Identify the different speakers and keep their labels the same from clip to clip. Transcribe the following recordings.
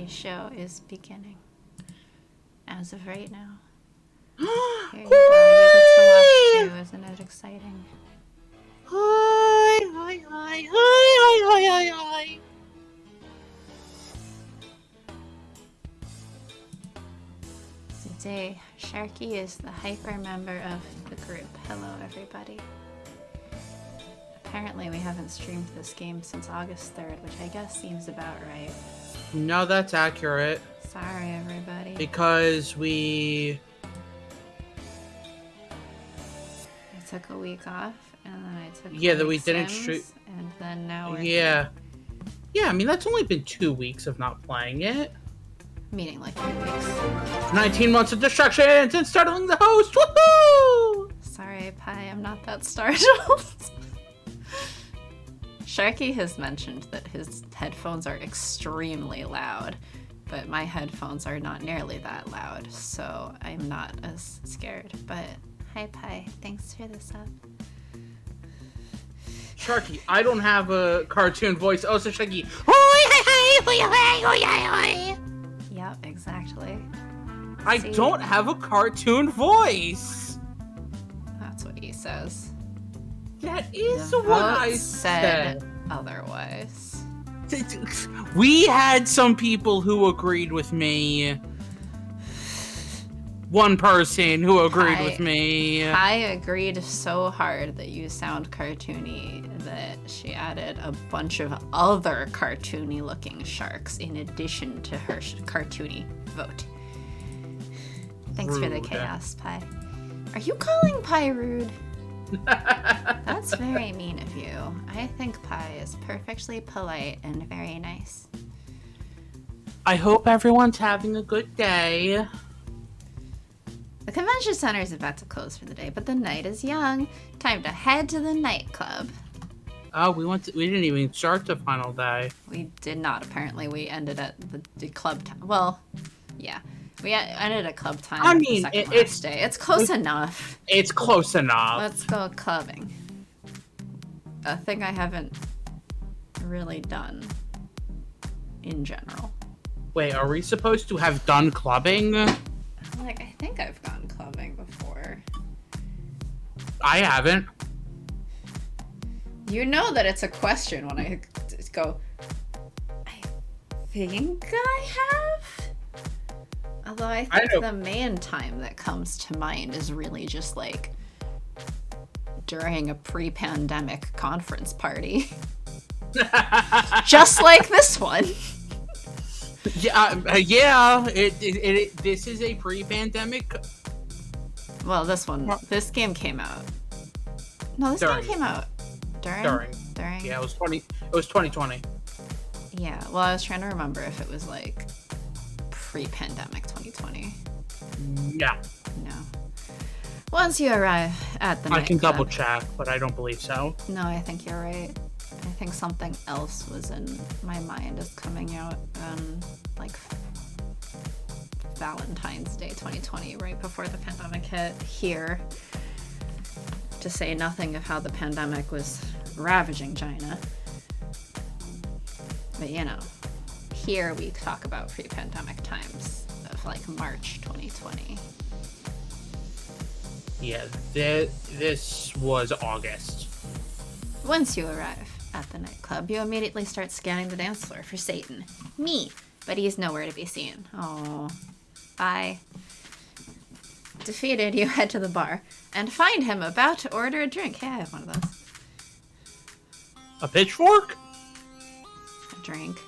Speaker 1: Today's show is beginning. As of right now. Here you go. You get to watch too. Isn't it exciting?
Speaker 2: Hi.
Speaker 1: Today, Sharky is the hyper member of the group. Hello, everybody. Apparently, we haven't streamed this game since August 3rd, which I guess seems about right.
Speaker 2: No, that's accurate.
Speaker 1: Sorry, everybody.
Speaker 2: Because
Speaker 1: I took a week off, and then I took
Speaker 2: that we didn't stream,
Speaker 1: and then now we're
Speaker 2: yeah. I mean that's only been 2 weeks of not playing it.
Speaker 1: Meaning like 3 weeks.
Speaker 2: 19 months of distractions and startling the host. Woohoo!
Speaker 1: Sorry, Pi, I'm not that startled. Sharky has mentioned that his headphones are extremely loud, but my headphones are not nearly that loud, so I'm not as scared. But hi, Pi. Thanks for the sub.
Speaker 2: Sharky, I don't have a cartoon voice. Oh, so Sharky.
Speaker 1: Yep, exactly.
Speaker 2: I don't have a cartoon voice.
Speaker 1: That's what he says.
Speaker 2: That is
Speaker 1: The
Speaker 2: what
Speaker 1: vote
Speaker 2: I
Speaker 1: said otherwise.
Speaker 2: We had some people who agreed with me. One person who agreed with me.
Speaker 1: I agreed so hard that you sound cartoony that she added a bunch of other cartoony looking sharks in addition to her cartoony vote. Thanks for the chaos, Pi. Are you calling Pi rude? That's very mean of you. I think Pi is perfectly polite and very nice.
Speaker 2: I hope everyone's having a good day.
Speaker 1: The convention center is about to close for the day, but the night is young. Time to head to the nightclub.
Speaker 2: Oh, we didn't even start the final day.
Speaker 1: We did not. Apparently, we ended at the club time. Well, yeah. We ended at club time.
Speaker 2: I mean,
Speaker 1: it's day. It's close enough.
Speaker 2: It's close enough.
Speaker 1: Let's go clubbing. A thing I haven't really done in general.
Speaker 2: Wait, are we supposed to have done clubbing?
Speaker 1: Like, I think I've gone clubbing before.
Speaker 2: I haven't.
Speaker 1: You know that it's a question when I go, I think I have? Although I think the main time that comes to mind is really just like during a pre-pandemic conference party. Just like this one.
Speaker 2: This is a pre-pandemic.
Speaker 1: Well, this game came out. No, this game came out during.
Speaker 2: Yeah, it was 2020.
Speaker 1: Yeah, well, I was trying to remember if it was like pre-pandemic 2020.
Speaker 2: Yeah.
Speaker 1: No. Once you arrive at the
Speaker 2: I can
Speaker 1: nightclub,
Speaker 2: double check, but I don't believe so.
Speaker 1: No, I think you're right. I think something else was in my mind is coming out like Valentine's Day 2020, right before the pandemic hit here. To say nothing of how the pandemic was ravaging China. But you know, here we talk about pre-pandemic times of like March 2020.
Speaker 2: Yeah, this was August.
Speaker 1: Once you arrive at the nightclub, you immediately start scanning the dance floor for Satan. Me, but he's nowhere to be seen. Oh, bye. Defeated, you head to the bar and find him about to order a drink. Hey, I have one of those.
Speaker 2: A pitchfork?
Speaker 1: A drink.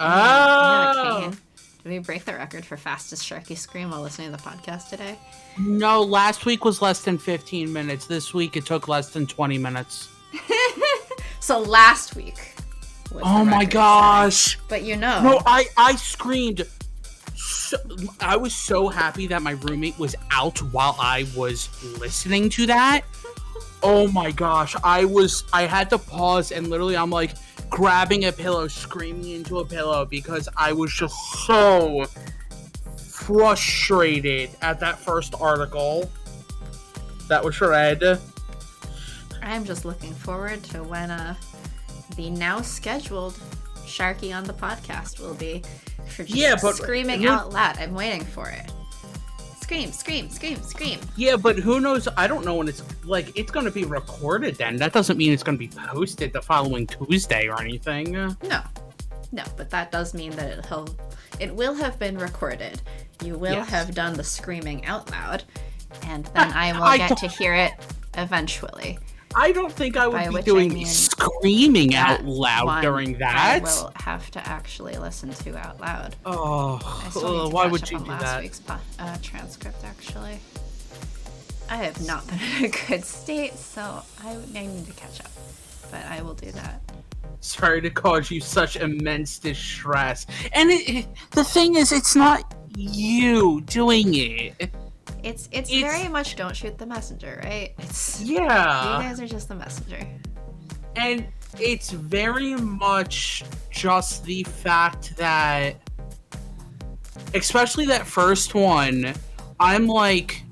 Speaker 2: Oh.
Speaker 1: I have a cane. Did we break the record for fastest Sharky scream while listening to the podcast today?
Speaker 2: No, last week was less than 15 minutes. This week it took less than 20 minutes.
Speaker 1: So last week was
Speaker 2: oh my gosh.
Speaker 1: Setting. But you know.
Speaker 2: No, I screamed. I was so happy that my roommate was out while I was listening to that. Oh my gosh. I had to pause and literally I'm like grabbing a pillow, screaming into a pillow because I was just so frustrated at that first article that was read.
Speaker 1: I'm just looking forward to when the now scheduled Sharky on the podcast will be For just
Speaker 2: Yeah, but
Speaker 1: screaming out loud. I'm waiting for it. Scream, scream, scream, scream.
Speaker 2: Yeah, but who knows? I don't know when it's going to be recorded then. That doesn't mean it's going to be posted the following Tuesday or anything.
Speaker 1: No, but that does mean that it will have been recorded. You will have done the screaming out loud, and then I will get to hear it eventually.
Speaker 2: I don't think I would be doing screaming out loud during that.
Speaker 1: I will have to actually listen to out loud.
Speaker 2: Oh, why would you do that?
Speaker 1: Last week's transcript, actually. I have not been in a good state, so I need to catch up. But I will do that.
Speaker 2: Sorry to cause you such immense distress. And the thing is, it's not you doing it.
Speaker 1: It's very much don't shoot the messenger, right? You guys are just the messenger.
Speaker 2: And it's very much just the fact that, especially that first one, I'm like,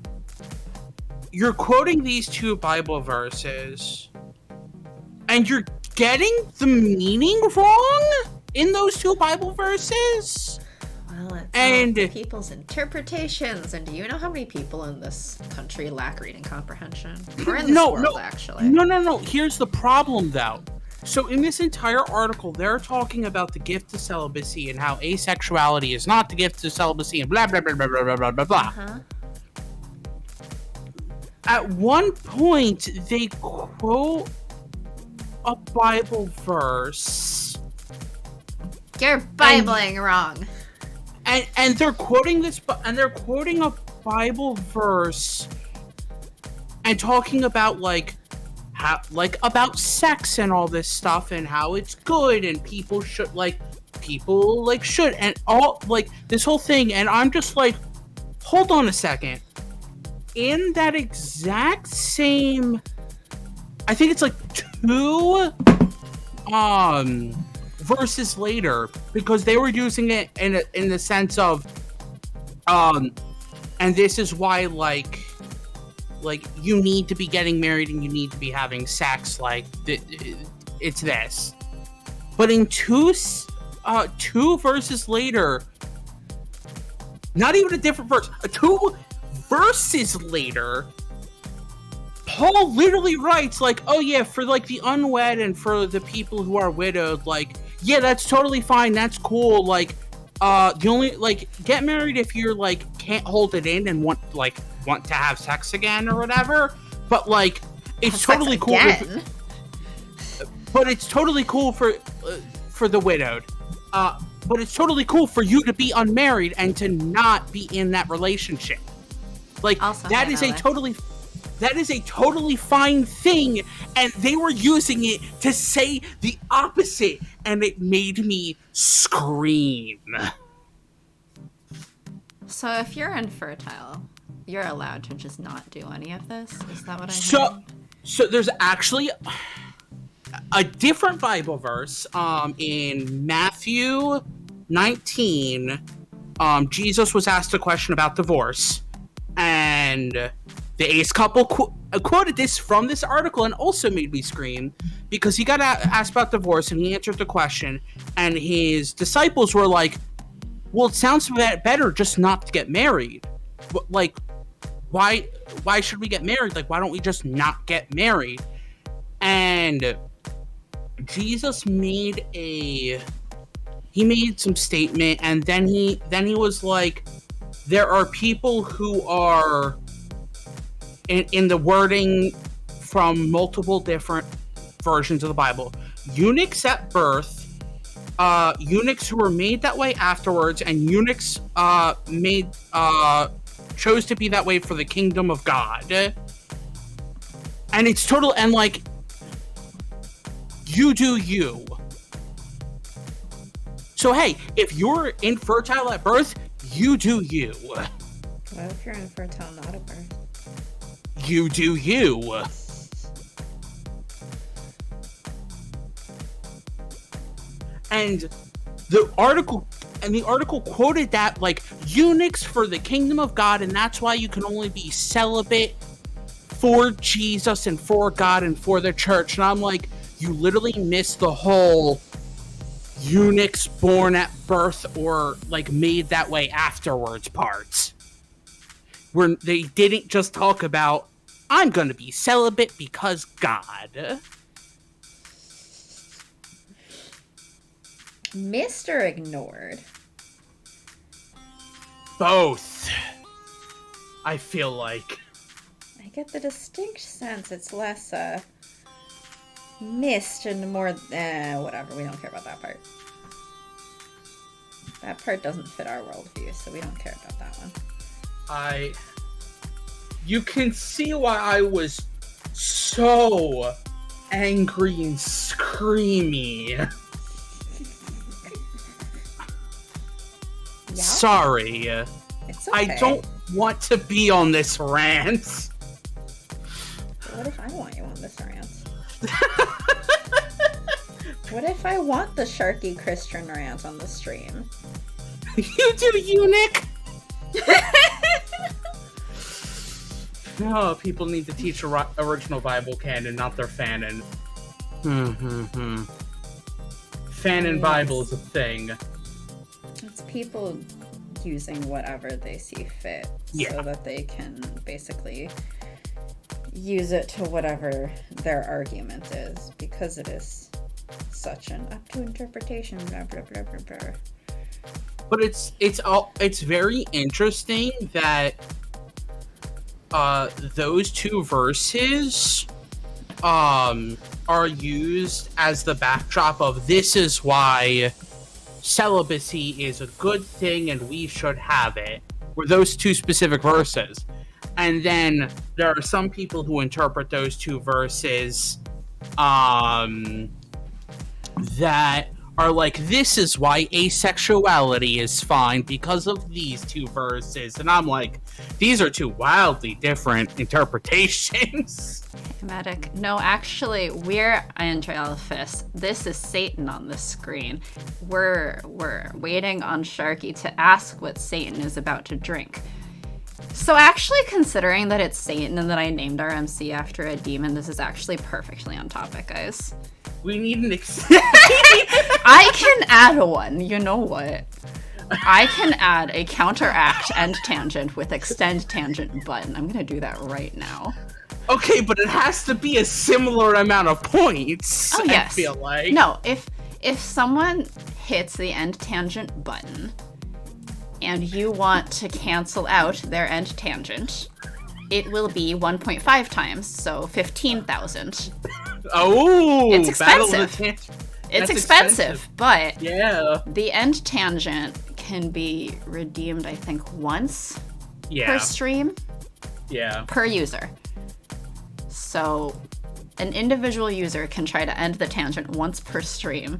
Speaker 2: you're quoting these two Bible verses, and you're getting the meaning wrong in those two Bible verses?
Speaker 1: Well, it's all people's interpretations, and do you know how many people in this country lack reading comprehension? Or in this world, actually.
Speaker 2: No. Here's the problem, though. So in this entire article, they're talking about the gift of celibacy and how asexuality is not the gift of celibacy and blah, blah, blah, blah, blah, blah, blah, blah.
Speaker 1: Uh-huh.
Speaker 2: At one point, they quote a Bible verse.
Speaker 1: You're Bibling wrong.
Speaker 2: And they're quoting a Bible verse and talking about about sex and all this stuff and how it's good and people should and all this whole thing, and I'm just like, hold on a second. In that exact same, I think it's two verses later, because they were using it in the sense of and this is why you need to be getting married and you need to be having sex, it's this. But in two verses later, not even a different verse, 2 verses later, Paul literally writes oh yeah, for the unwed and for the people who are widowed, yeah, that's totally fine, that's cool, the only get married if you're can't hold it in and want to have sex again or whatever, but it's totally cool but it's totally cool for the widowed, but it's totally cool for you to be unmarried and to not be in that relationship. That is a totally fine thing, and they were using it to say the opposite, and it made me scream.
Speaker 1: So if you're infertile, you're allowed to just not do any of this? Is that what I'm hearing?
Speaker 2: So there's actually a different Bible verse in Matthew 19. Jesus was asked a question about divorce, and the ace couple quoted this from this article and also made me scream, because he got asked about divorce and he answered the question, and his disciples were like, well, it sounds better just not to get married. Why should we get married? Why don't we just not get married? And Jesus made some statement, and then he was like, there are people who are in the wording from multiple different versions of the Bible, eunuchs at birth, eunuchs who were made that way afterwards, and eunuchs chose to be that way for the kingdom of God. And it's total, and you do you. So hey, if you're infertile at birth, you do you.
Speaker 1: What if you're infertile not at birth?
Speaker 2: You do you. And the article quoted that eunuchs for the kingdom of God, and that's why you can only be celibate for Jesus and for God and for the church. And I'm like, you literally missed the whole eunuchs born at birth or like made that way afterwards parts. Where they didn't just talk about, I'm gonna be celibate because God.
Speaker 1: Mr. Ignored.
Speaker 2: Both. I feel like.
Speaker 1: I get the distinct sense it's less, missed and more, whatever, we don't care about that part. That part doesn't fit our worldview, so we don't care about that one.
Speaker 2: You can see why I was so angry and screamy.
Speaker 1: Yeah?
Speaker 2: Sorry.
Speaker 1: It's okay.
Speaker 2: I don't want to be on this rant.
Speaker 1: What if I want you on this rant? What if I want the Sharky Christian rant on the stream?
Speaker 2: You do, eunuch! No, people need to teach original Bible canon, not their fanon. Fanon Bible is a thing.
Speaker 1: It's people using whatever they see fit, so that they can basically use it to whatever their argument is, because it is such an up to interpretation, blah blah blah blah blah.
Speaker 2: But it's very interesting that those two verses are used as the backdrop of this is why celibacy is a good thing and we should have it. Were those two specific verses. And then there are some people who interpret those two verses that are like, this is why asexuality is fine because of these two verses. And I'm like, these are two wildly different interpretations.
Speaker 1: Medic. No, actually, we're Angelphis. This is Satan on the screen. We're waiting on Sharky to ask what Satan is about to drink. So actually, considering that it's Satan and that I named our MC after a demon, this is actually perfectly on topic, guys.
Speaker 2: We need an
Speaker 1: I can add one. You know what? I can add a counteract end tangent with extend tangent button. I'm gonna do that right now.
Speaker 2: Okay, but it has to be a similar amount of points.
Speaker 1: Oh yes.
Speaker 2: I feel like.
Speaker 1: No, if someone hits the end tangent button and you want to cancel out their end tangent, it will be 1.5 times, so 15,000.
Speaker 2: Oh,
Speaker 1: it's expensive. It's expensive, but
Speaker 2: yeah,
Speaker 1: the end tangent can be redeemed, I think, once per stream.
Speaker 2: Yeah.
Speaker 1: Per user. So an individual user can try to end the tangent once per stream.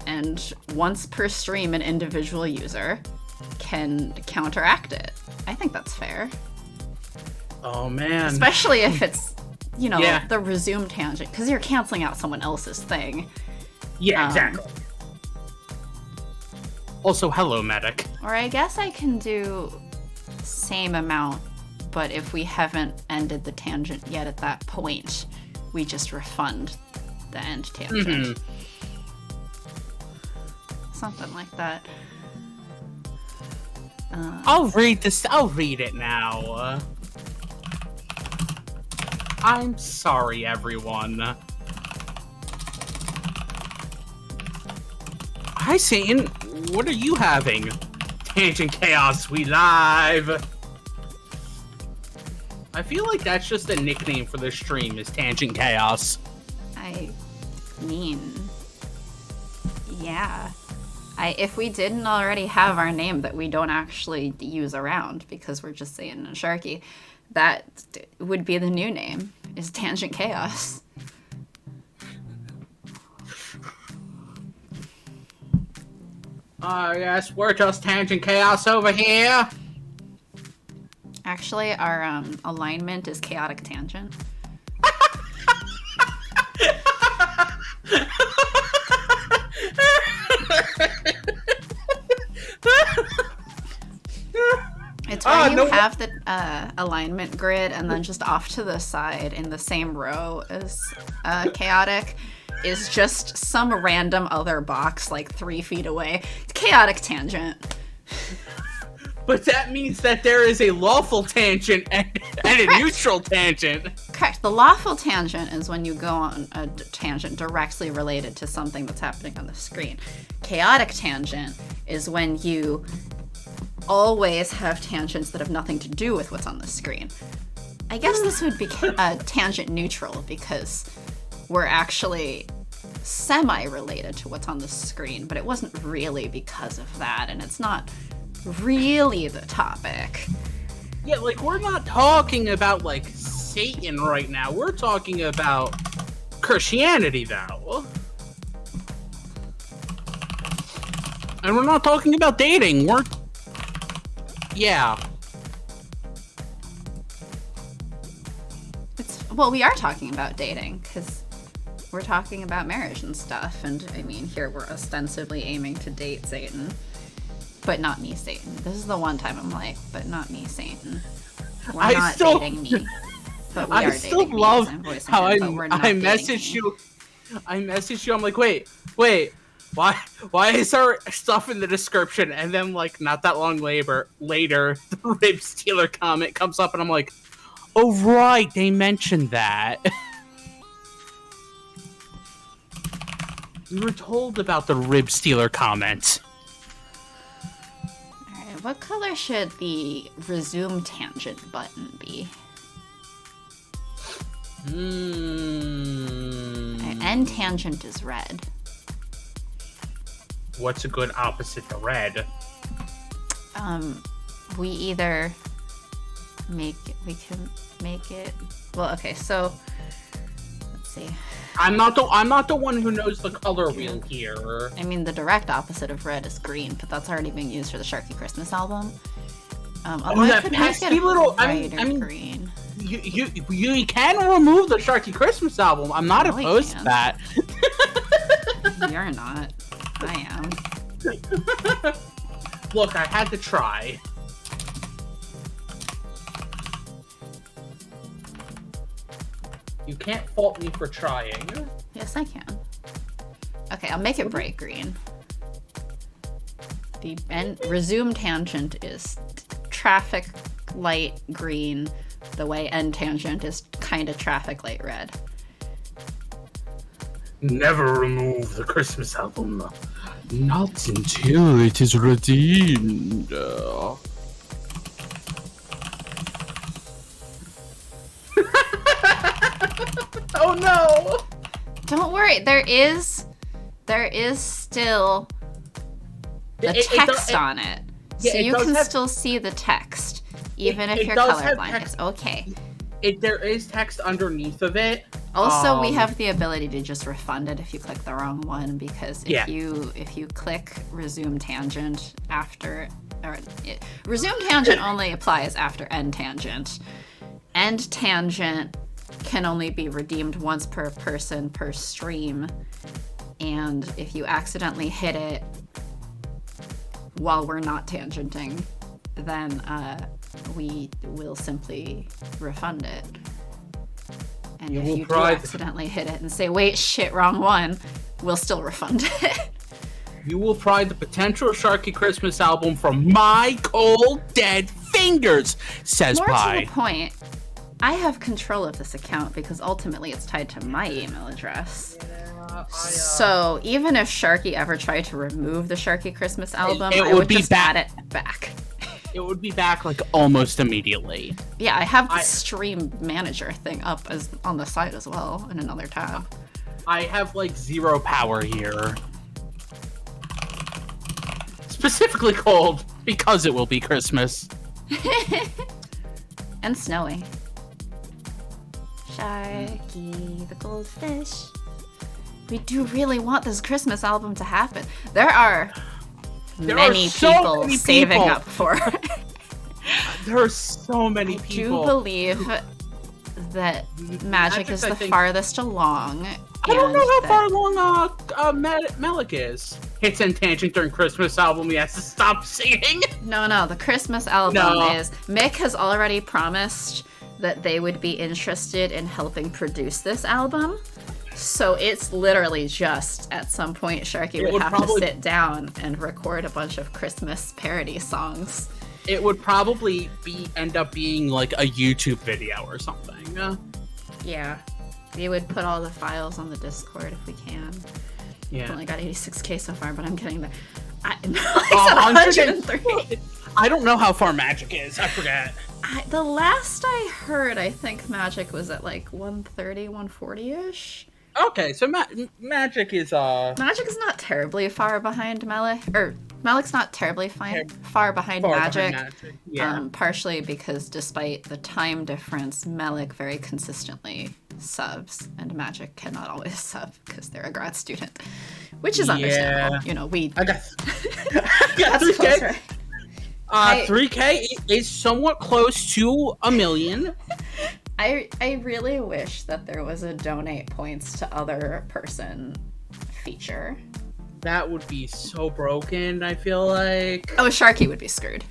Speaker 1: And once per stream, an individual user can counteract it. I think that's fair.
Speaker 2: Oh, man.
Speaker 1: Especially if it's, you know, the resume tangent, because you're canceling out someone else's thing.
Speaker 2: Yeah, exactly. Also, hello, medic.
Speaker 1: Or I guess I can do same amount, but if we haven't ended the tangent yet at that point, we just refund the end tangent. Something like that.
Speaker 2: I'll read this. I'll read it now. I'm sorry, everyone. Hi, Satan. What are you having? Tangent Chaos, we live. I feel like that's just a nickname for the stream, is Tangent Chaos.
Speaker 1: I mean, yeah. If we didn't already have our name that we don't actually use around because we're just saying a Sharky, that would be the new name, is Tangent Chaos.
Speaker 2: Yes, we're just Tangent Chaos over here.
Speaker 1: Actually, our alignment is Chaotic Tangent. It's where you have the alignment grid, and then just off to the side in the same row as chaotic is just some random other box like 3 feet away. Chaotic tangent.
Speaker 2: But that means that there is a lawful tangent and a neutral tangent.
Speaker 1: Correct. The lawful tangent is when you go on a tangent directly related to something that's happening on the screen. Chaotic tangent is when you always have tangents that have nothing to do with what's on the screen. I guess this would be tangent neutral because we're actually semi-related to what's on the screen, but it wasn't really because of that, and it's not really the topic.
Speaker 2: Yeah, like, we're not talking about, like, Satan right now. We're talking about Christianity, though. And we're not talking about dating. Yeah.
Speaker 1: Well, we are talking about dating, because we're talking about marriage and stuff, and, I mean, here we're ostensibly aiming to date Satan. But not me, Satan. This is the one time I'm like, but not me, Satan. We're not dating me. But we are dating me. I still love
Speaker 2: how I messaged you. I messaged you. I'm like, wait. Why is our stuff in the description? And then, like, not that long later, the Rib Stealer comment comes up, and I'm like, oh right, they mentioned that. We were told about the Rib Stealer comment.
Speaker 1: What color should the resume tangent button be? End tangent is red.
Speaker 2: What's a good opposite to red?
Speaker 1: We either we can make it. Well, okay, so let's see.
Speaker 2: I'm not the one who knows the color wheel here.
Speaker 1: I mean, the direct opposit of red is green, but that's already being used for the Sharky Christmas album.
Speaker 2: That pesky little. I mean,
Speaker 1: green.
Speaker 2: You can remove the Sharky Christmas album. I'm not opposed to that.
Speaker 1: You're not. I am.
Speaker 2: Look, I had to try. You can't fault me for trying.
Speaker 1: Yes, I can. Okay, I'll make it bright green. The resume tangent is traffic light green, the way end tangent is kind of traffic light red.
Speaker 2: Never remove the Christmas album. Not until it is redeemed. Oh no!
Speaker 1: Don't worry, there is still the text on it. Yeah, so you can still see the text, even if you're colorblind. It's okay.
Speaker 2: There is text underneath of it.
Speaker 1: Also, we have the ability to just refund it if you click the wrong one, because if you click resume tangent after, resume tangent only applies after end tangent. End tangent can only be redeemed once per person per stream, and if you accidentally hit it while we're not tangenting, then we will simply refund it. And if you do accidentally hit it and say, wait, shit, wrong one, we'll still refund it.
Speaker 2: You will pry the potential Sharky Christmas album from my cold, dead fingers, says
Speaker 1: More
Speaker 2: Pi.
Speaker 1: to the point, I have control of this account because ultimately it's tied to my email address. So even if Sharky ever tried to remove the Sharky Christmas album, I would just add it back.
Speaker 2: It would be back like almost immediately.
Speaker 1: Yeah, I have the stream manager thing up as on the side as well in another tab.
Speaker 2: I have like zero power here. Specifically cold because it will be Christmas.
Speaker 1: And snowy. Sharky the goldfish. We do really want this Christmas album to happen. There are many people saving up for it.
Speaker 2: There are so many people.
Speaker 1: I do believe that Magic is the farthest along.
Speaker 2: I don't know how far along Melik is. Hits and tangent during Christmas album. He has to stop singing.
Speaker 1: No. The Christmas album is... Mick has already promised that they would be interested in helping produce this album. So it's literally just at some point Sharky would have to sit down and record a bunch of Christmas parody songs.
Speaker 2: It would probably end up being like a YouTube video or something.
Speaker 1: Yeah. We would put all the files on the Discord if we can.
Speaker 2: Yeah.
Speaker 1: I've only got 86k so far, but I'm getting there.
Speaker 2: 103. I don't know how far Magic is. I forget.
Speaker 1: The last I heard, I think Magic was at like 130, 140-ish.
Speaker 2: Okay, so Magic is
Speaker 1: Magic is not terribly far behind Melik, or Melik's not terribly far behind Magic.
Speaker 2: Yeah.
Speaker 1: Partially because despite the time difference, Melik very consistently subs, and Magic cannot always sub because they're a grad student, which is understandable. You know, I
Speaker 2: guess. That's 3K. Right. 3K is somewhat close to 1 million.
Speaker 1: I really wish that there was a donate points to other person feature.
Speaker 2: That would be so broken, I feel like.
Speaker 1: Oh, Sharky would be screwed.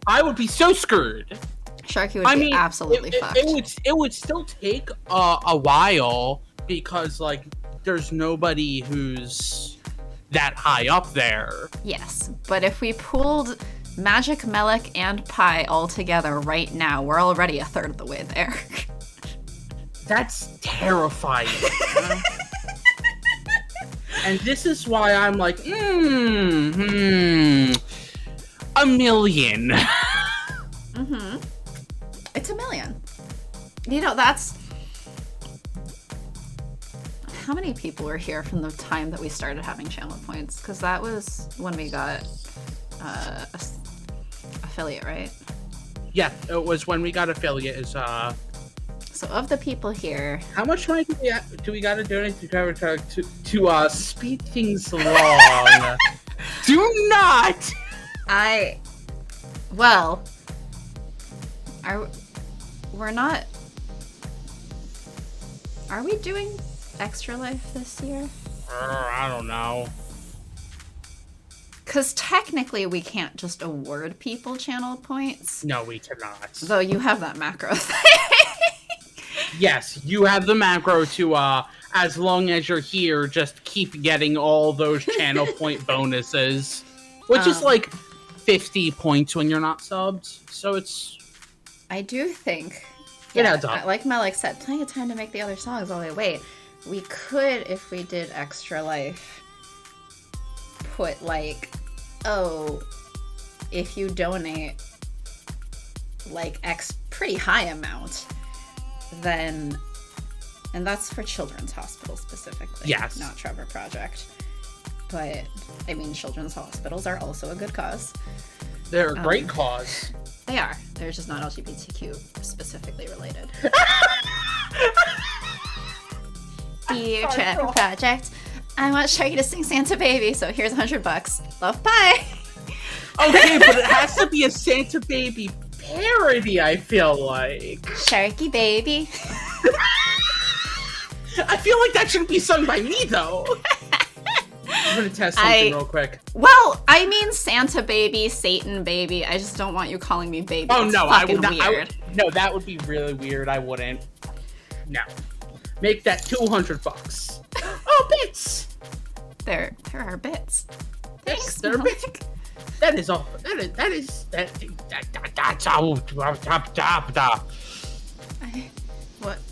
Speaker 2: I would be so screwed.
Speaker 1: Sharky would be absolutely fucked.
Speaker 2: It would still take a while because, like, there's nobody who's that high up there.
Speaker 1: Yes, but if we pooled Magic, Melik, and Pi all together right now, we're already a third of the way there.
Speaker 2: That's terrifying. And this is why I'm like, 1 million.
Speaker 1: Mm-hmm. It's 1 million. You know, that's... How many people were here from the time that we started having channel points? Because that was when we got affiliate, right?
Speaker 2: Yeah, it was when we got affiliate. So
Speaker 1: of the people here,
Speaker 2: how much money do we got to donate to speed things along? Do not.
Speaker 1: Are we doing Extra Life this year?
Speaker 2: I don't know.
Speaker 1: Because technically we can't just award people channel points.
Speaker 2: No, we cannot.
Speaker 1: Though you have that macro thing.
Speaker 2: Yes, you have the macro to, as long as you're here, just keep getting all those channel point bonuses. Which is like 50 points when you're not subbed. So it's...
Speaker 1: I do think...
Speaker 2: It adds up.
Speaker 1: Like Melik said, plenty of time to make the other songs while they wait. We could, if we did Extra Life, put like, oh, if you donate like X pretty high amount, then, and that's for Children's Hospital specifically.
Speaker 2: Yes.
Speaker 1: Not Trevor Project. But, I mean, children's hospitals are also a good cause.
Speaker 2: They're a great cause.
Speaker 1: They are. They're just not LGBTQ specifically related. Dear Trevor Project, I want Sharky to sing Santa Baby, so here's $100. Love, bye.
Speaker 2: Okay, but it has to be a Santa Baby parody, I feel like.
Speaker 1: Sharky Baby.
Speaker 2: I feel like that shouldn't be sung by me, though. I'm gonna test something real quick.
Speaker 1: Well, I mean Santa Baby, Satan Baby. I just don't want you calling me baby.
Speaker 2: Oh,
Speaker 1: it's
Speaker 2: no, I
Speaker 1: fucking
Speaker 2: would not.
Speaker 1: weird.
Speaker 2: No, that would be really weird. I wouldn't. No. Make that $200. Oh, bits!
Speaker 1: There are bits. Thanks,
Speaker 2: there are bits. That is all. That's all.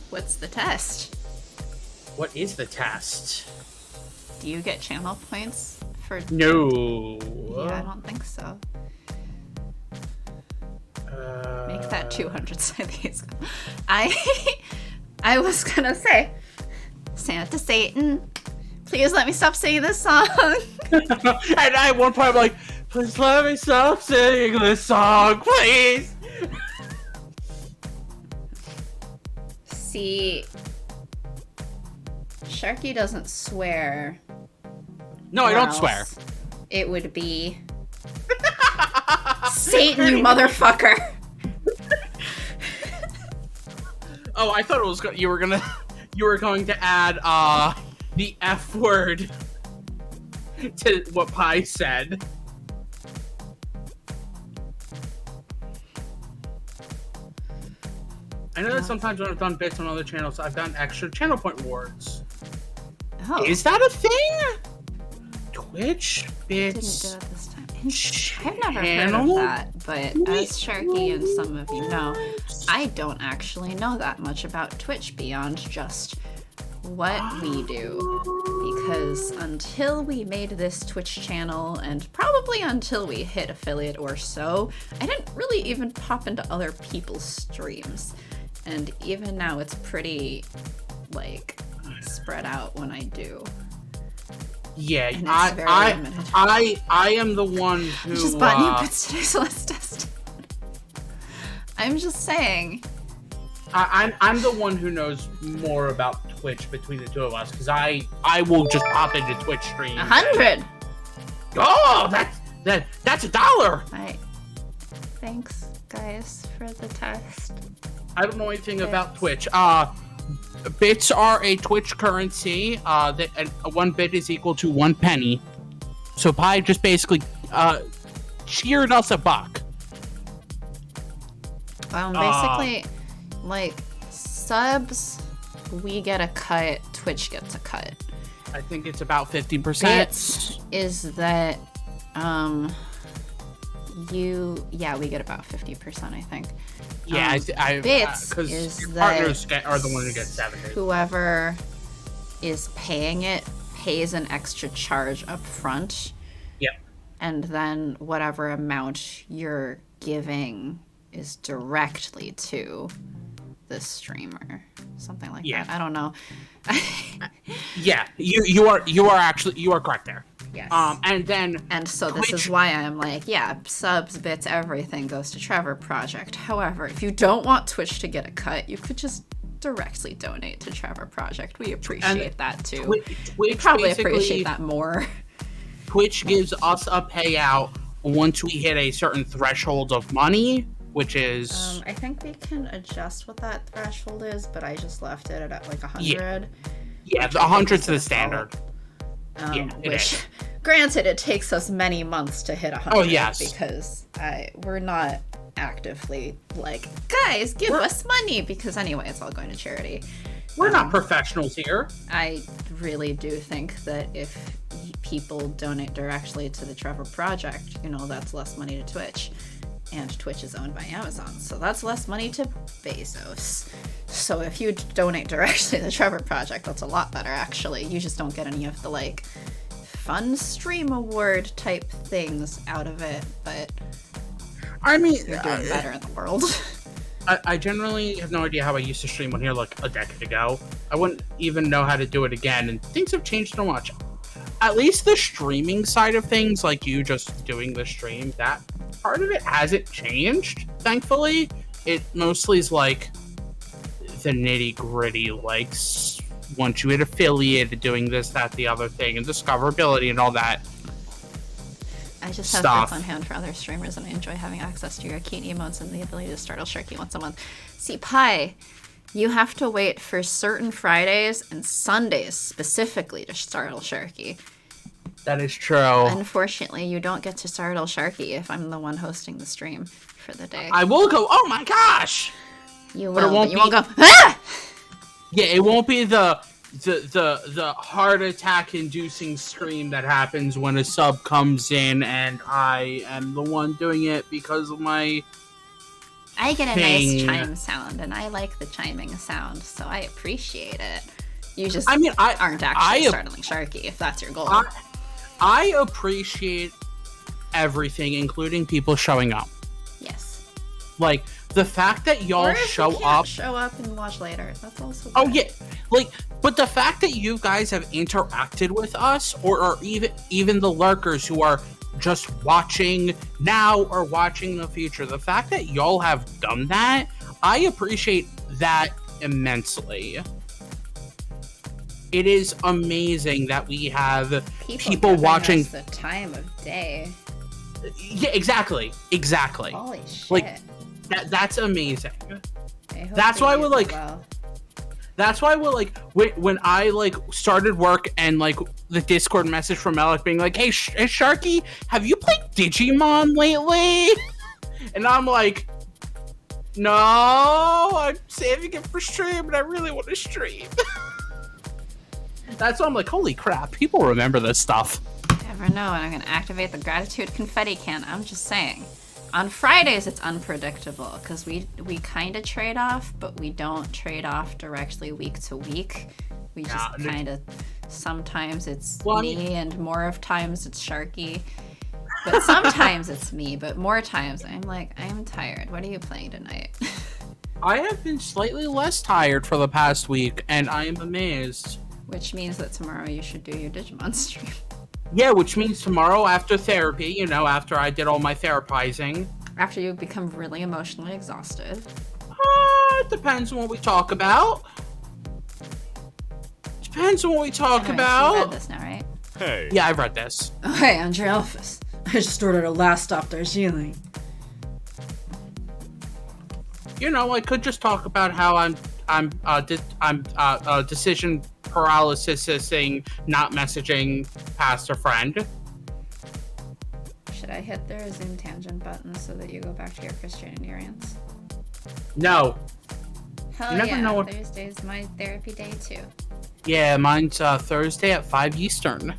Speaker 1: What's the test?
Speaker 2: What is the test?
Speaker 1: Do you get channel points for...
Speaker 2: No.
Speaker 1: Yeah, I don't think so. Make that 200 cents. I was gonna say, Santa Satan, please let me stop singing this song.
Speaker 2: And I at one point I'm like, please let me stop singing this song, please.
Speaker 1: See, Sharky doesn't swear.
Speaker 2: No, I don't swear.
Speaker 1: It would be Satan, you motherfucker.
Speaker 2: Oh, I thought it was you were going to add the F word to what Pi said. I know that sometimes when I've done bits on other channels, I've gotten extra channel point rewards.
Speaker 1: Oh.
Speaker 2: Is that a thing? Twitch Bits.
Speaker 1: Didn't do it this time. I've never heard of that, but as Sharky and some of you know, I don't actually know that much about Twitch beyond just what we do. Because until we made this Twitch channel, and probably until we hit affiliate or so, I didn't really even pop into other people's streams. And even now it's pretty, like, spread out when I do.
Speaker 2: Yeah, I am the one who
Speaker 1: I just bought new bits today, so let's test it. I'm just saying.
Speaker 2: I'm the one who knows more about Twitch between the two of us, because I will just pop into Twitch streams.
Speaker 1: 100.
Speaker 2: Oh, that's $1.
Speaker 1: Alright. Thanks, guys, for the test.
Speaker 2: I don't know anything about Twitch. Bits are a Twitch currency. That 1 bit is equal to 1 penny. So Pi just basically cheered us $1.
Speaker 1: Basically, like, subs, we get a cut, Twitch gets a cut.
Speaker 2: I think it's about 50%.
Speaker 1: Bits is that, we get about 50%, I think.
Speaker 2: Yeah,
Speaker 1: bits
Speaker 2: because
Speaker 1: is
Speaker 2: your
Speaker 1: that
Speaker 2: partners are the one who gets 70.
Speaker 1: Whoever is paying it pays an extra charge up front.
Speaker 2: Yep.
Speaker 1: And then whatever amount you're giving is directly to the streamer. Something like that. I don't know.
Speaker 2: Yeah, you are correct there.
Speaker 1: Yes.
Speaker 2: And
Speaker 1: so
Speaker 2: Twitch,
Speaker 1: this is why I'm like, yeah, subs, bits, everything goes to Trevor Project. However, if you don't want Twitch to get a cut, you could just directly donate to Trevor Project. We appreciate that too. We probably appreciate that more.
Speaker 2: Twitch gives us a payout once we hit a certain threshold of money, which is...
Speaker 1: I think we can adjust what that threshold is, but I just left it at like 100.
Speaker 2: Yeah, 100's the standard.
Speaker 1: Which, granted, it takes us many months to hit 100.
Speaker 2: Oh, yes.
Speaker 1: Because we're not actively like, guys, give us money, because anyway, it's all going to charity.
Speaker 2: We're not professionals here.
Speaker 1: I really do think that if people donate directly to the Trevor Project, that's less money to Twitch. And Twitch is owned by Amazon, so that's less money to Bezos. So if you donate directly to the Trevor Project, that's a lot better, actually. You just don't get any of the, like, fun stream award type things out of it, but
Speaker 2: I mean,
Speaker 1: you're doing better in the world.
Speaker 2: I generally have no idea how I used to stream on here like a decade ago. I wouldn't even know how to do it again, and things have changed so much. At least the streaming side of things, like you just doing the stream, that part of it hasn't changed, thankfully. It mostly is like the nitty-gritty, like once you hit affiliate, doing this, that, the other thing, and discoverability and all that.
Speaker 1: I just have stuff on hand for other streamers, and I enjoy having access to your key emotes and the ability to startle Sharky once a month. See, Pi, you have to wait for certain Fridays and Sundays specifically to startle Sharky.
Speaker 2: That is true.
Speaker 1: Unfortunately, you don't get to startle Sharky if I'm the one hosting the stream for the day.
Speaker 2: I will go, oh my gosh!
Speaker 1: You will, but you won't go, ah!
Speaker 2: Yeah, it won't be the heart attack inducing scream that happens when a sub comes in and I am the one doing it because of my
Speaker 1: I get a nice chime sound, and I like the chiming sound, so I appreciate it. You just aren't actually startling Sharky, if that's your goal.
Speaker 2: I appreciate everything, including people showing up.
Speaker 1: Yes.
Speaker 2: Like, the fact that y'all show
Speaker 1: up and watch later. That's also good.
Speaker 2: Oh, yeah. Like, but the fact that you guys have interacted with us, or even the lurkers who are just watching now or watching in the future, the fact that y'all have done that, I appreciate that immensely. It is amazing that we have people watching
Speaker 1: us the time of day.
Speaker 2: Yeah, exactly.
Speaker 1: Holy shit.
Speaker 2: Like, that's amazing. That's why we're like, that's why we're like, when I like started work and like the Discord message from Alec being like, hey Sharky, have you played Digimon lately? And I'm like, no, I'm saving it for stream and I really want to stream. That's why I'm like, holy crap, people remember this stuff.
Speaker 1: Never know, and I'm gonna activate the gratitude confetti can. I'm just saying. On Fridays, it's unpredictable because we kind of trade off, but we don't trade off directly week to week. We just kind of, sometimes it's me, and more of times it's Sharky. But sometimes it's me, but more times I'm like, I'm tired. What are you playing tonight?
Speaker 2: I have been slightly less tired for the past week, and I am amazed.
Speaker 1: Which means that tomorrow you should do your Digimon stream.
Speaker 2: Yeah, which means tomorrow after therapy, you know, after I did all my therapizing.
Speaker 1: After you become really emotionally exhausted.
Speaker 2: It depends on what we talk about. Depends on what we talk about.
Speaker 1: You read this now, right?
Speaker 2: Hey. Yeah, I've read this.
Speaker 1: Oh, hey, Andre Alphys. I just ordered a Last Stop Darjeeling.
Speaker 2: You know, I could just talk about how I'm decision paralysising, not messaging past a friend.
Speaker 1: Should I hit the resume tangent button so that you go back to your Christianity rants?
Speaker 2: No.
Speaker 1: Hell
Speaker 2: you never
Speaker 1: yeah,
Speaker 2: know what...
Speaker 1: Thursday's my therapy day too.
Speaker 2: Yeah, mine's Thursday at 5 Eastern.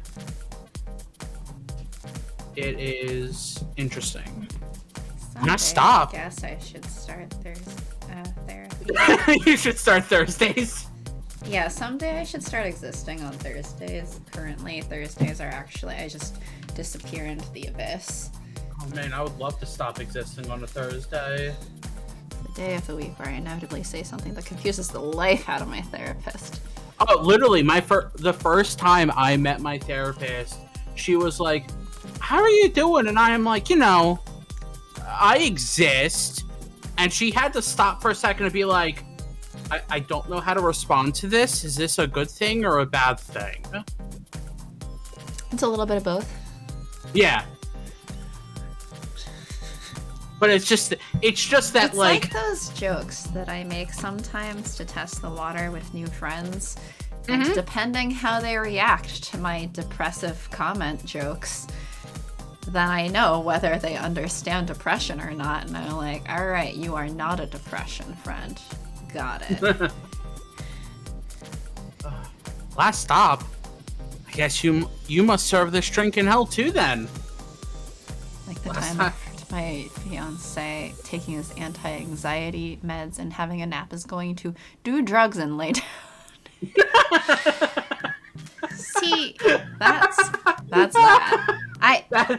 Speaker 2: It is interesting.
Speaker 1: Someday,
Speaker 2: Not stop.
Speaker 1: I guess I should start therapy.
Speaker 2: You should start Thursdays.
Speaker 1: Yeah, someday I should start existing on Thursdays. Currently, Thursdays are actually, I just disappear into the abyss.
Speaker 2: Oh man, I would love to stop existing on a Thursday.
Speaker 1: The day of the week where I inevitably say something that confuses the life out of my therapist.
Speaker 2: Oh, literally, the first time I met my therapist, she was like, how are you doing? And I am like, you know, I exist. And she had to stop for a second and be like, I don't know how to respond to this. Is this a good thing or a bad thing?
Speaker 1: It's a little bit of both.
Speaker 2: Yeah. But it's just that
Speaker 1: it's
Speaker 2: like
Speaker 1: those jokes that I make sometimes to test the water with new friends. And depending how they react to my depressive comment jokes, then I know whether they understand depression or not. And I'm like, all right, you are not a depression friend. Got it.
Speaker 2: Last stop. I guess you must serve this drink in hell too then.
Speaker 1: Like the time my fiance taking his anti-anxiety meds and having a nap is going to do drugs and lay down. See, that's that.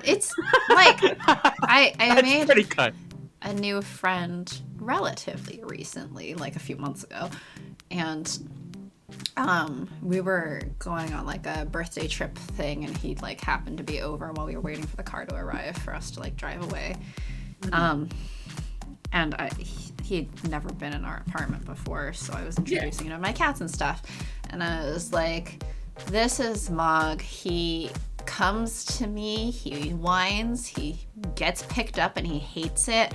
Speaker 1: It's like I made
Speaker 2: pretty cut.
Speaker 1: A new friend relatively recently, like a few months ago, and we were going on like a birthday trip thing, and he like happened to be over while we were waiting for the car to arrive for us to like drive away. And he'd never been in our apartment before, so I was introducing him to my cats and stuff, and I was like, this is Mog. He comes to me, he whines, he gets picked up and he hates it,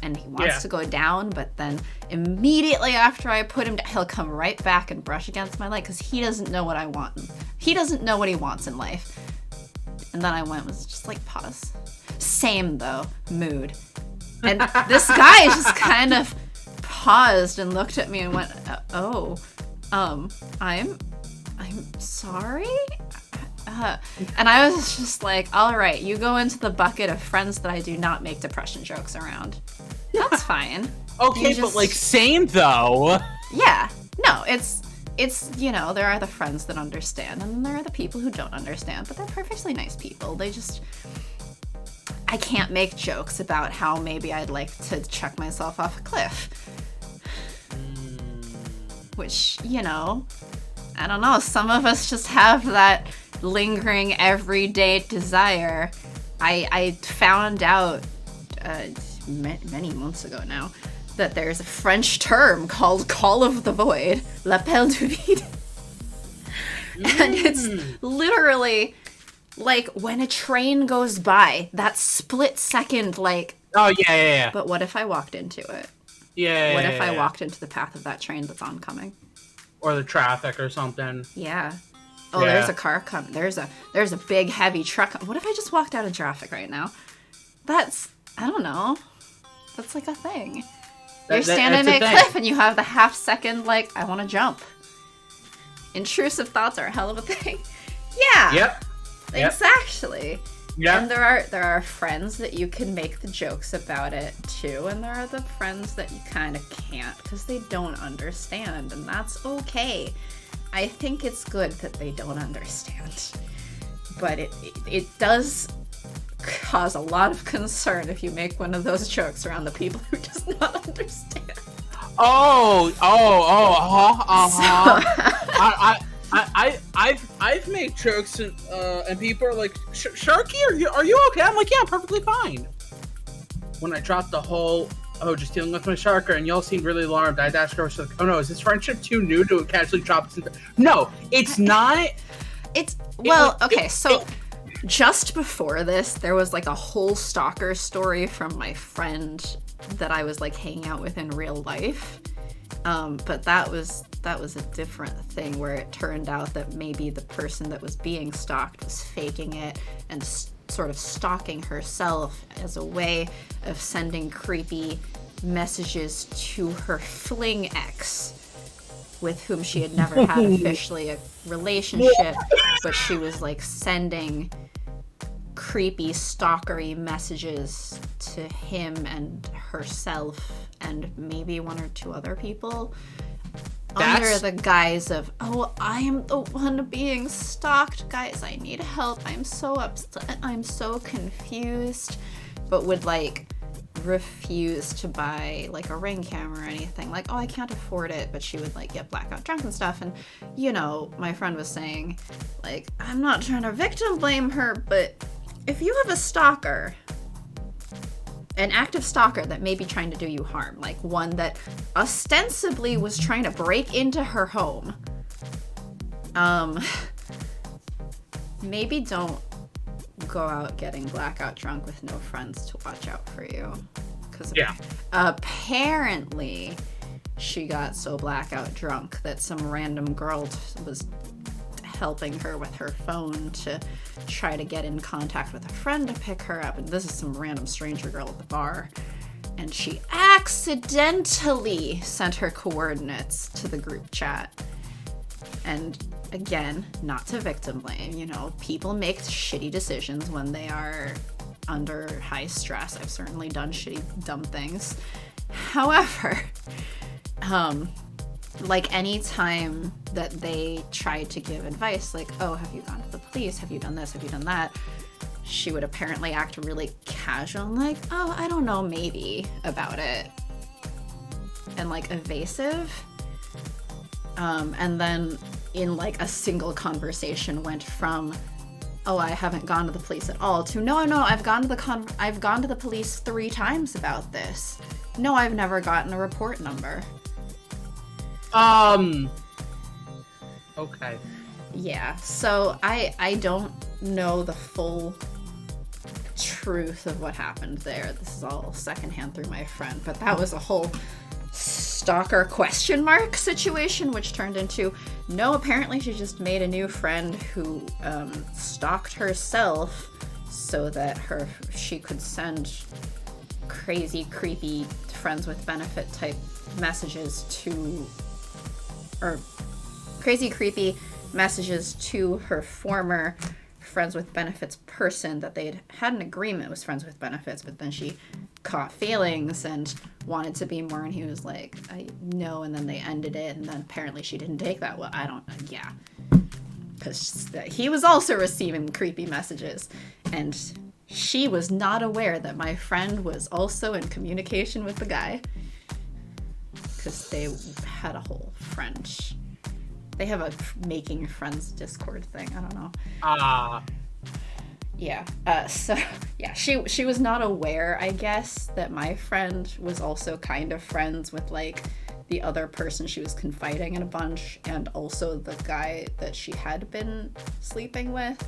Speaker 1: and he wants to go down, but then immediately after I put him down, he'll come right back and brush against my leg because he doesn't know what I want. He doesn't know what he wants in life. And then I was just like, pause. Same though, mood. And this guy just kind of paused and looked at me and went, I'm sorry? And I was just like, all right, you go into the bucket of friends that I do not make depression jokes around. That's fine.
Speaker 2: Okay, but like same though.
Speaker 1: Yeah. No, it's you know, there are the friends that understand and there are the people who don't understand, but they're perfectly nice people. I can't make jokes about how maybe I'd like to chuck myself off a cliff. Which, you know, I don't know, some of us just have that lingering everyday desire. I found out many months ago now that there's a French term called Call of the Void, L'appel du vide. And it's literally like when a train goes by, that split second, like,
Speaker 2: oh yeah.
Speaker 1: But what if I walked into it?
Speaker 2: Yeah.
Speaker 1: What if I walked into the path of that train that's oncoming?
Speaker 2: Or the traffic or something.
Speaker 1: Yeah. Oh, there's a car coming. There's a big heavy truck. What if I just walked out of traffic right now? I don't know. That's like a thing. You're standing at a cliff and you have the half second, like, I want to jump. intrusive thoughts are a hell of a thing. Yeah.
Speaker 2: Yep.
Speaker 1: Exactly.
Speaker 2: Yeah.
Speaker 1: And there are friends that you can make the jokes about it too, and there are the friends that you kind of can't because they don't understand, and that's okay. I think it's good that they don't understand, but it does cause a lot of concern if you make one of those jokes around the people who does not understand.
Speaker 2: I've made jokes and people are like, Sharky, are you okay? I'm like, yeah, I'm perfectly fine. When I dropped the whole, just dealing with my sharker, and y'all seemed really alarmed, I'd ask her, like, oh no, is this friendship too new to casually drop it? No, it's not.
Speaker 1: Just before this, there was like a whole stalker story from my friend that I was like hanging out with in real life. But that was a different thing where it turned out that maybe the person that was being stalked was faking it and sort of stalking herself as a way of sending creepy messages to her fling ex, with whom she had never had officially a relationship, but she was like sending creepy stalkery messages to him and herself and maybe one or two other people under the guise of, oh, I am the one being stalked, guys, I need help, I'm so upset, I'm so confused, but would like refuse to buy like a Ring camera or anything, like, oh, I can't afford it, but she would like get blackout drunk and stuff. And you know, my friend was saying, like, I'm not trying to victim blame her, but if you have a stalker, an active stalker that may be trying to do you harm, like one that ostensibly was trying to break into her home, maybe don't go out getting blackout drunk with no friends to watch out for you. Because apparently she got so blackout drunk that some random girl was helping her with her phone to try to get in contact with a friend to pick her up. And this is some random stranger girl at the bar. And she accidentally sent her coordinates to the group chat. And again, not to victim blame, you know, people make shitty decisions when they are under high stress. I've certainly done shitty, dumb things. However, like any time that they tried to give advice, like, oh, have you gone to the police? Have you done this? Have you done that? She would apparently act really casual, like, oh, I don't know, maybe about it. And like evasive. And then in like a single conversation went from, oh, I haven't gone to the police at all, to no, I've gone to the police 3 times about this. No, I've never gotten a report number.
Speaker 2: Okay.
Speaker 1: Yeah, so I don't know the full truth of what happened there. This is all secondhand through my friend, but that was a whole stalker question mark situation, which turned into, no, apparently she just made a new friend who stalked herself so that she could send crazy, creepy friends with benefit type messages to, or crazy, creepy messages to her former friends with benefits person that they'd had an agreement was friends with benefits, but then she caught feelings and wanted to be more, and he was like, I know, and then they ended it, and then apparently she didn't take that well. I don't, yeah, because he was also receiving creepy messages, and she was not aware that my friend was also in communication with the guy, because they had a whole friend. They have a making friends Discord thing. I don't know. Yeah. So yeah, she was not aware, I guess, that my friend was also kind of friends with like the other person she was confiding in a bunch, and also the guy that she had been sleeping with.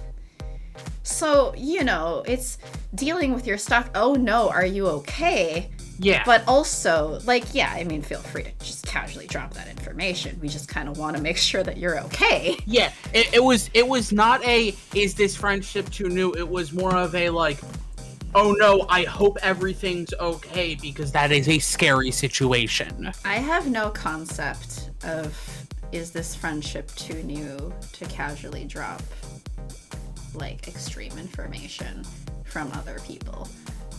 Speaker 1: So, you know, it's dealing with your stuff. Oh no, are you okay?
Speaker 2: Yeah.
Speaker 1: But also, like, yeah, I mean, feel free to just casually drop that information. We just kind of want to make sure that you're okay.
Speaker 2: Yeah, it was not a, is this friendship too new? It was more of a, like, oh no, I hope everything's okay, because that is a scary situation.
Speaker 1: I have no concept of is this friendship too new to casually drop like extreme information from other people?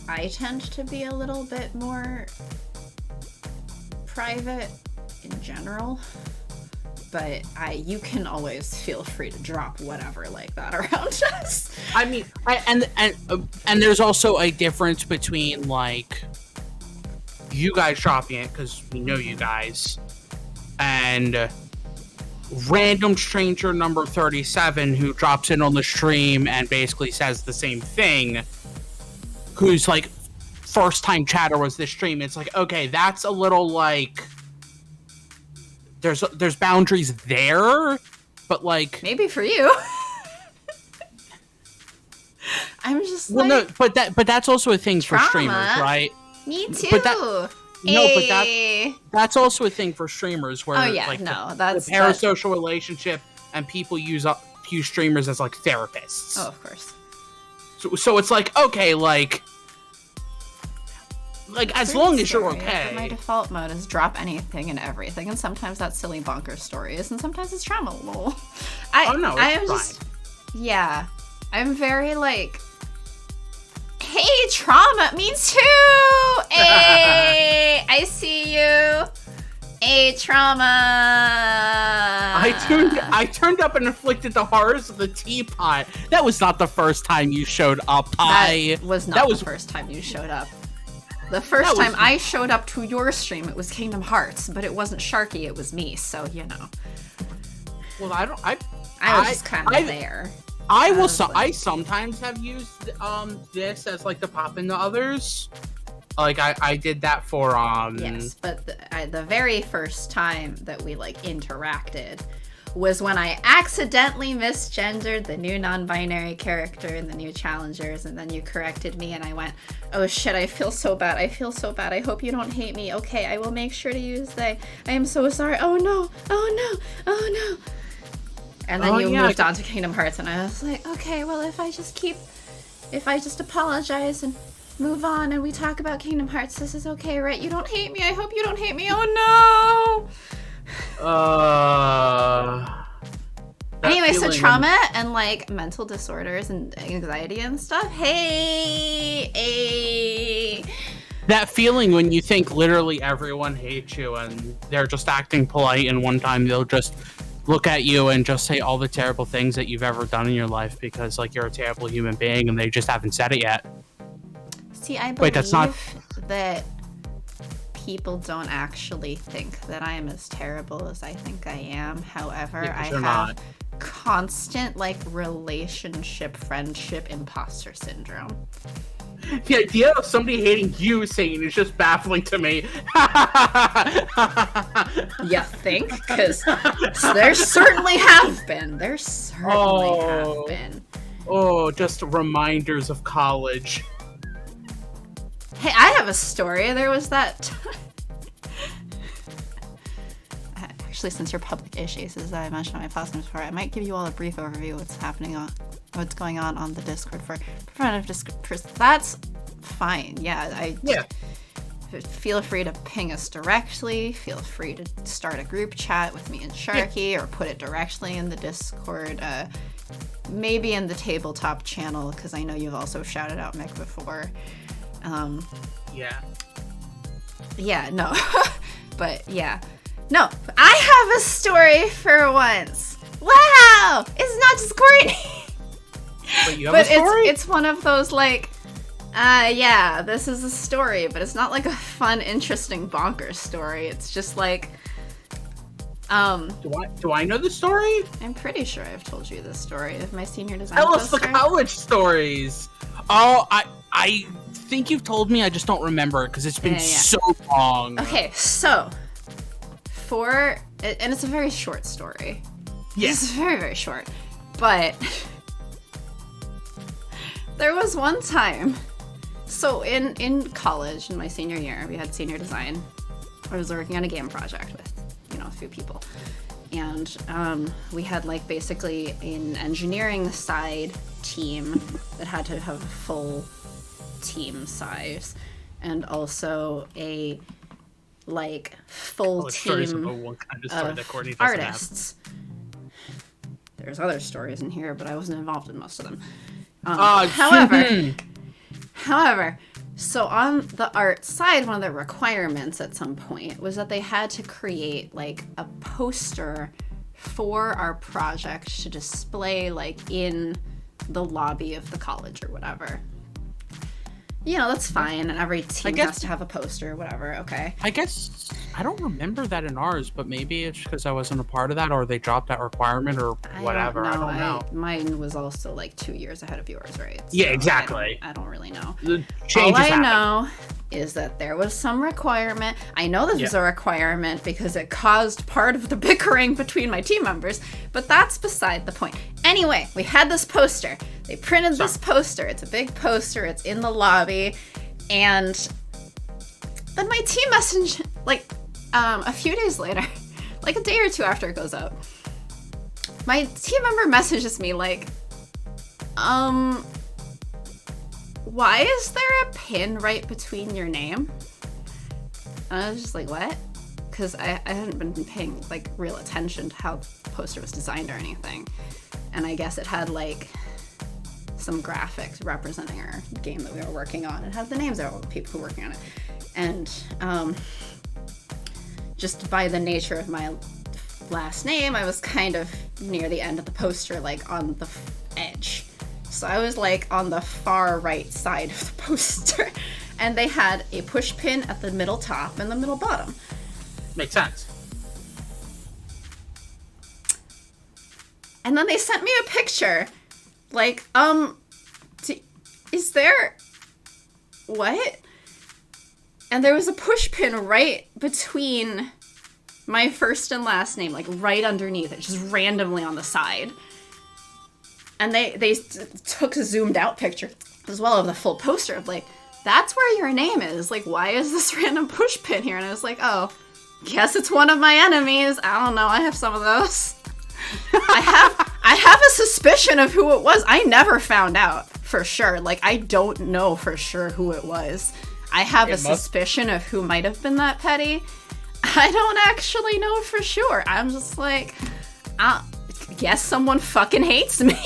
Speaker 1: I tend to be a little bit more private in general, but you can always feel free to drop whatever like that around us.
Speaker 2: I mean, and there's also a difference between like you guys dropping it because we know you guys, and random stranger number 37 who drops in on the stream and basically says the same thing, who's like first time chatter was this stream. It's like, okay, that's a little like there's boundaries there, but like
Speaker 1: maybe for you. I'm just
Speaker 2: well,
Speaker 1: like,
Speaker 2: no, but that's also a thing for streamers, right?
Speaker 1: Me too.
Speaker 2: But that's also a thing for streamers where
Speaker 1: that's
Speaker 2: the parasocial relationship and people use streamers as like therapists.
Speaker 1: Oh, of course.
Speaker 2: So it's like, okay, like as long as you're okay.
Speaker 1: But my default mode is drop anything and everything, and sometimes that's silly bonker stories, and sometimes it's trauma. Lol. Yeah, I'm very like, hey, trauma, me too. Hey, I see you. Hey, trauma.
Speaker 2: I turned up and inflicted the horrors of the teapot. That was not the first time you showed up.
Speaker 1: That was the first time you showed up. The first time I showed up to your stream, it was Kingdom Hearts, but it wasn't Sharky, it was me, so, you know.
Speaker 2: Well,
Speaker 1: I was just kind of there.
Speaker 2: I sometimes have used this as like to pop into others. Like I did that for
Speaker 1: yes, but the very first time that we like interacted was when I accidentally misgendered the new non-binary character in the new challengers, and then you corrected me and I went, oh shit, I feel so bad, I hope you don't hate me. Okay, I will make sure to use they. I am so sorry. Oh no. And then you moved on to Kingdom Hearts, and I was like, okay, well, if I just apologize and move on and we talk about Kingdom Hearts, this is okay, right? You don't hate me. I hope you don't hate me. Oh no. Anyway, so trauma and like mental disorders and anxiety and stuff. Hey.
Speaker 2: That feeling when you think literally everyone hates you and they're just acting polite, and one time they'll just look at you and just say all the terrible things that you've ever done in your life because like you're a terrible human being and they just haven't said it yet.
Speaker 1: See, I believe that people don't actually think that I am as terrible as I think I am. However, I have constant like relationship, friendship, imposter syndrome.
Speaker 2: The idea of somebody hating you saying is just baffling to me.
Speaker 1: You think? Because there certainly have been. Have been.
Speaker 2: Oh, just reminders of college.
Speaker 1: Hey, I have a story. There was that actually, since you're public issues, as I mentioned on my platforms before, I might give you all a brief overview of what's going on the Discord for preventative Discord. That's fine. Yeah. Feel free to ping us directly. Feel free to start a group chat with me and Sharky, or put it directly in the Discord. Maybe in the tabletop channel, because I know you've also shouted out Mick before. Yeah, no. But yeah. No, I have a story for once. Wow! It's not just Courtney.
Speaker 2: But you have a story?
Speaker 1: It's one of those like, this is a story, but it's not like a fun, interesting bonkers story. It's just like,
Speaker 2: Do I know the story?
Speaker 1: I'm pretty sure I've told you this story of my senior design.
Speaker 2: Tell us the college stories. Oh, I think you've told me. I just don't remember it because it's been so long.
Speaker 1: Okay, so and it's a very short story.
Speaker 2: Yes,
Speaker 1: it's very, very short, but there was one time. So in college, in my senior year, we had senior design. I was working on a game project with a few people, and we had like basically an engineering side team that had to have a full team size, and also a like full team
Speaker 2: one kind of story
Speaker 1: of
Speaker 2: that Courtney doesn't have.
Speaker 1: artists. There's other stories in here, but I wasn't involved in most of them. However, so on the art side, one of the requirements at some point was that they had to create like a poster for our project to display like in the lobby of the college or whatever. You know, that's fine, and every team has to have a poster or whatever, okay.
Speaker 2: I guess, I don't remember that in ours, but maybe it's because I wasn't a part of that, or they dropped that requirement, or whatever. I don't know.
Speaker 1: Mine was also like 2 years ahead of yours, right? So
Speaker 2: yeah, exactly.
Speaker 1: I don't really know.
Speaker 2: All
Speaker 1: I know is that there was some requirement. I know this was a requirement because it caused part of the bickering between my team members, but that's beside the point. Anyway, we had this poster. They printed this poster. It's a big poster. It's in the lobby. And then my team message, like, a few days later, like a day or two after it goes out, my team member messages me, like, why is there a pin right between your name? And I was just like, what? Because I hadn't been paying, like, real attention to how the poster was designed or anything. And I guess it had, like, some graphics representing our game that we were working on. It had the names of all the people who were working on it. And just by the nature of my last name, I was kind of near the end of the poster, like on the edge. So I was like on the far right side of the poster. And they had a push pin at the middle top and the middle bottom.
Speaker 2: Makes sense.
Speaker 1: And then they sent me a picture. Like, is there... What? And there was a push pin right between my first and last name, like right underneath it, just randomly on the side. And they took a zoomed out picture as well of the full poster of like, that's where your name is. Like, why is this random push pin here? And I was like, oh, guess it's one of my enemies. I don't know. I have some of those. I have a suspicion of who it was. I never found out for sure. Like, I don't know for sure who it was. I have a suspicion of who might have been that petty. I don't actually know for sure. I'm just like, guess someone fucking hates me.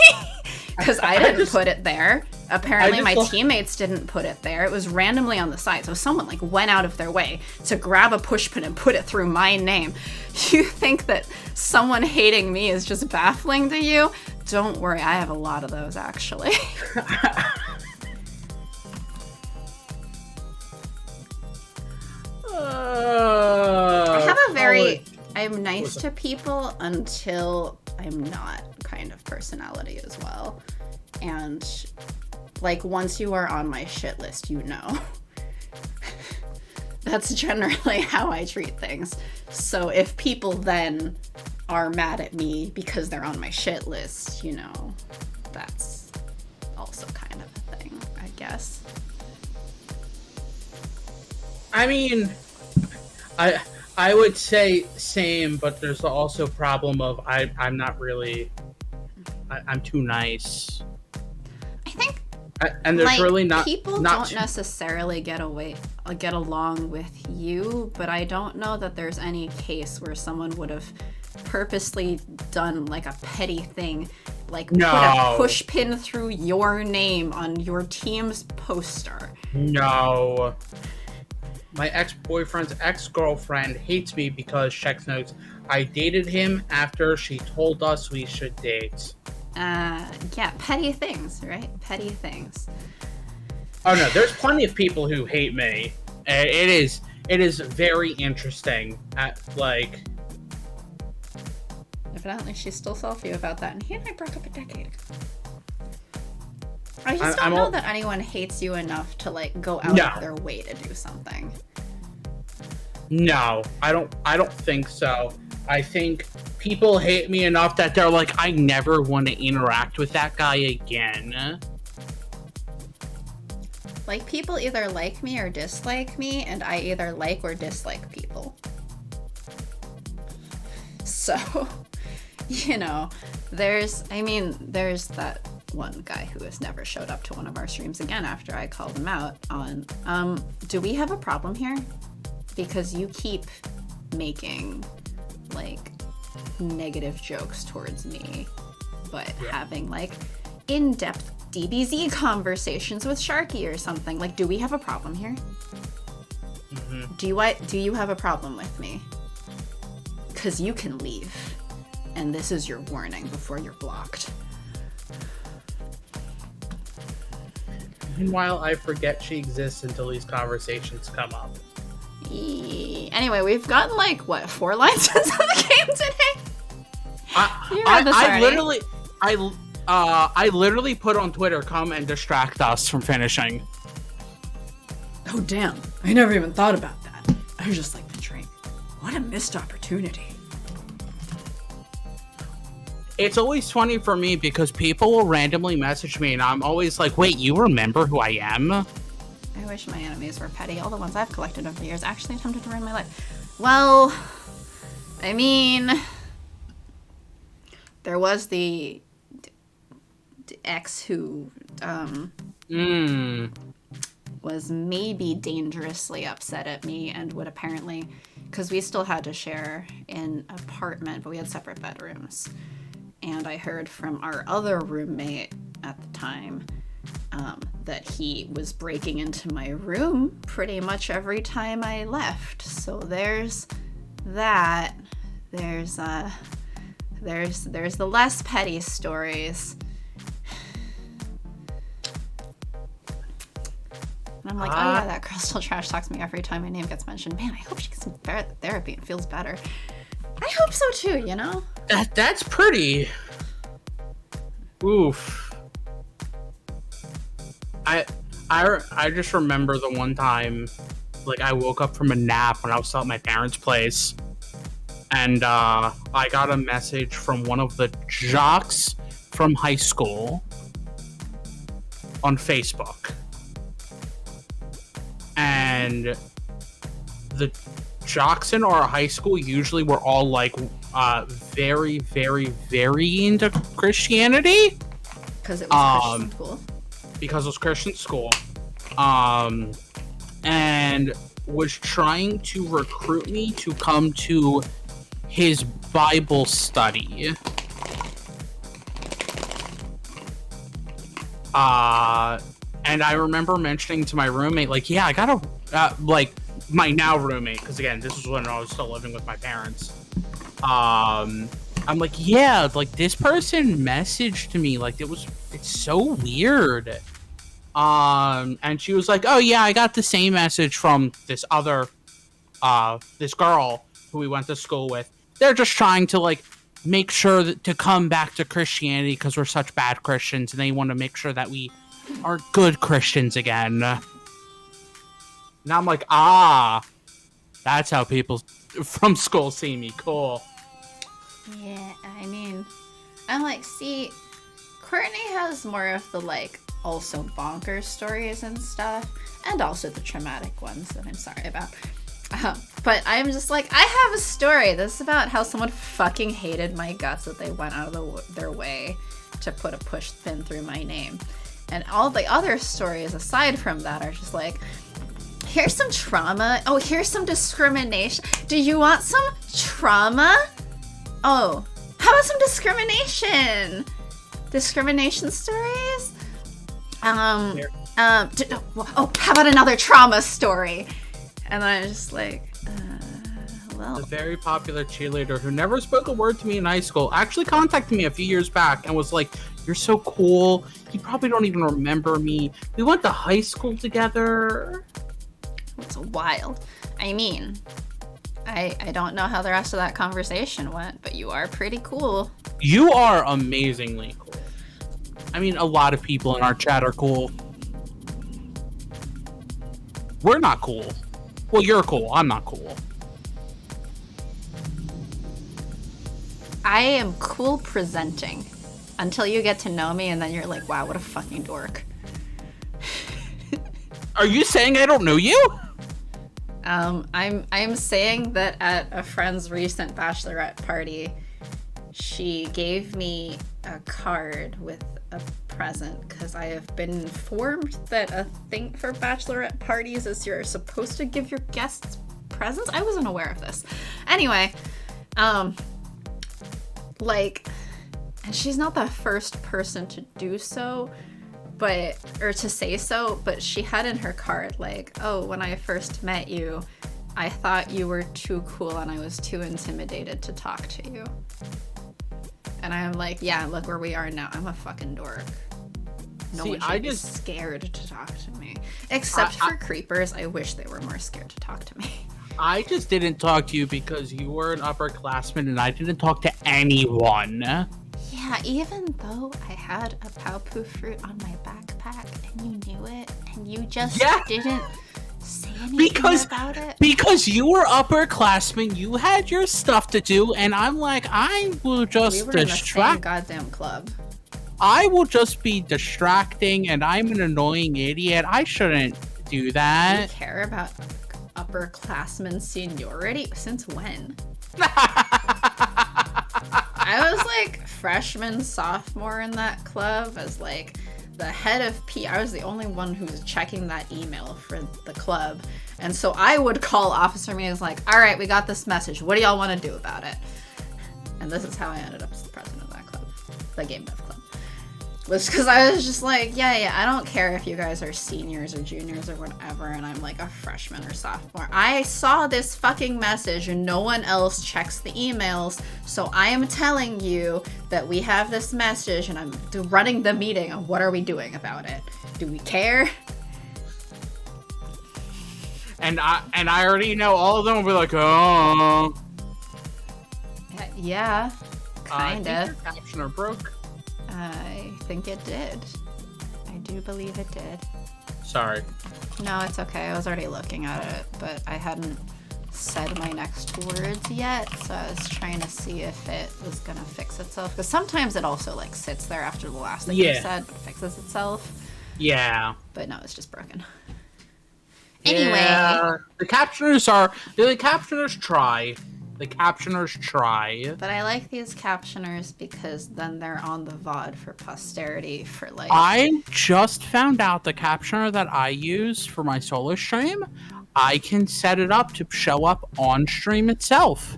Speaker 1: Because I didn't put it there. Apparently my teammates didn't put it there. It was randomly on the side. So someone like went out of their way to grab a push pin and put it through my name. You think that someone hating me is just baffling to you? Don't worry, I have a lot of those actually. I'm nice to people until I'm not kind of personality as well. And like once you are on my shit list, you know. That's generally how I treat things. So if people then are mad at me because they're on my shit list, you know, that's also kind of a thing, I guess.
Speaker 2: I mean, I would say same, but there's also a problem of I'm not really, I'm too nice.
Speaker 1: I think,
Speaker 2: and there's like, really not
Speaker 1: people don't necessarily get along with you, but I don't know that there's any case where someone would have purposely done like a petty thing, like put a push pin through your name on your team's poster.
Speaker 2: No. My ex-boyfriend's ex-girlfriend hates me because, check notes, I dated him after she told us we should date.
Speaker 1: Yeah, petty things, right? Petty things.
Speaker 2: Oh no, there's plenty of people who hate me. It is very interesting. Like,
Speaker 1: evidently she's still salty about that, and he and I broke up a decade ago. I just don't know that anyone hates you enough to like go out of their way to do something.
Speaker 2: No, I don't think so. I think people hate me enough that they're like, I never want to interact with that guy again.
Speaker 1: Like, people either like me or dislike me, and I either like or dislike people. So, you know, there's that one guy who has never showed up to one of our streams again after I called him out on, do we have a problem here? because you keep making like negative jokes towards me, but having like in-depth DBZ conversations with Sharky or something. Like, do we have a problem here?
Speaker 2: Mm-hmm.
Speaker 1: Do you have a problem with me? Because you can leave, and this is your warning before you're blocked.
Speaker 2: Meanwhile, I forget she exists until these conversations come up.
Speaker 1: Anyway, we've gotten like, what, 4 lines into the game today?
Speaker 2: I literally put on Twitter, come and distract us from finishing.
Speaker 1: Oh, damn. I never even thought about that. I was just like, the drink. What a missed opportunity.
Speaker 2: It's always funny for me because people will randomly message me and I'm always like, wait, you remember who I am?
Speaker 1: I wish my enemies were petty. All the ones I've collected over the years actually attempted to ruin my life. Well, I mean, there was the ex who was maybe dangerously upset at me and would apparently, because we still had to share an apartment, but we had separate bedrooms. And I heard from our other roommate at the time that he was breaking into my room pretty much every time I left. So there's that. There's the less petty stories. And I'm like, oh yeah, that girl still trash talks me every time my name gets mentioned. Man, I hope she gets some therapy and feels better. I hope so too, you know?
Speaker 2: That's pretty. Oof. I just remember the one time, like, I woke up from a nap when I was still at my parents' place, and I got a message from one of the jocks from high school on Facebook. And the jocks in our high school usually were all like very, very, very into Christianity.
Speaker 1: Because it was Christian school.
Speaker 2: Because it was Christian school. And was trying to recruit me to come to his Bible study. And I remember mentioning to my roommate, like, yeah, I gotta, like, my now roommate, because again, this was when I was still living with my parents. I'm like, yeah, like, this person messaged me, like, it's so weird. And she was like, oh yeah, I got the same message from this other, this girl who we went to school with. They're just trying to, like, make sure that to come back to Christianity because we're such bad Christians, and they want to make sure that we are good Christians again. Now I'm like, that's how people from school see me. Cool.
Speaker 1: Yeah, I mean, I'm like, see, Courtney has more of the, like, also bonkers stories and stuff, and also the traumatic ones that I'm sorry about. But I'm just like, I have a story. This is about how someone fucking hated my guts that they went out of their way to put a push pin through my name. And all the other stories aside from that are just like, here's some trauma. Oh, here's some discrimination. Do you want some trauma? Oh, how about some discrimination? Discrimination stories? How about another trauma story? And then I was just like, well.
Speaker 2: The very popular cheerleader who never spoke a word to me in high school actually contacted me a few years back and was like, you're so cool. You probably don't even remember me. We went to high school together.
Speaker 1: It's wild. I mean, I don't know how the rest of that conversation went, but you are pretty cool.
Speaker 2: You are amazingly cool. I mean, a lot of people in our chat are cool. We're not cool. Well, you're cool. I'm not cool.
Speaker 1: I am cool presenting until you get to know me, and then you're like, wow, what a fucking dork.
Speaker 2: Are you saying I don't know you?
Speaker 1: I'm saying that at a friend's recent bachelorette party, she gave me a card with a present because I have been informed that a thing for bachelorette parties is you're supposed to give your guests presents? I wasn't aware of this. Anyway, like, and she's not the first person to do so, or to say so, but she had in her card, like, oh, when I first met you, I thought you were too cool and I was too intimidated to talk to you. And I'm like, yeah, look where we are now. I'm a fucking dork. No one should be scared to talk to me. Except for creepers. I wish they were more scared to talk to me.
Speaker 2: I just didn't talk to you because you were an upperclassman and I didn't talk to anyone.
Speaker 1: Yeah, even though I had a Paopu fruit on my backpack and you knew it and you just didn't say anything about it.
Speaker 2: Because you were upperclassmen, you had your stuff to do, and I'm like, I will just
Speaker 1: distract. We were in the same goddamn club.
Speaker 2: I will just be distracting, and I'm an annoying idiot. I shouldn't do that.
Speaker 1: You care about upperclassmen seniority? Since when? I was like freshman, sophomore in that club as like the head of I was the only one who was checking that email for the club. And so I would call officer meetings like, all right, we got this message. What do y'all want to do about it? And this is how I ended up as the president of that club, the game dev club. Was because I was just like, yeah, I don't care if you guys are seniors or juniors or whatever, and I'm like a freshman or sophomore. I saw this fucking message and no one else checks the emails, so I am telling you that we have this message and I'm running the meeting on what are we doing about it. Do we care?
Speaker 2: And I already know all of them will be like, oh.
Speaker 1: Yeah, kinda.
Speaker 2: I think your captioner broke.
Speaker 1: I think it did. I do believe it did.
Speaker 2: Sorry.
Speaker 1: No, it's okay. I was already looking at it, but I hadn't said my next words yet, so I was trying to see if it was gonna fix itself. Because sometimes it also like sits there after the last thing you said, but fixes itself.
Speaker 2: Yeah.
Speaker 1: But no, it's just broken.
Speaker 2: Anyway. Yeah, the captioners try. The captioners try.
Speaker 1: But I like these captioners because then they're on the VOD for posterity for like...
Speaker 2: I just found out the captioner that I use for my solo stream, I can set it up to show up on stream itself.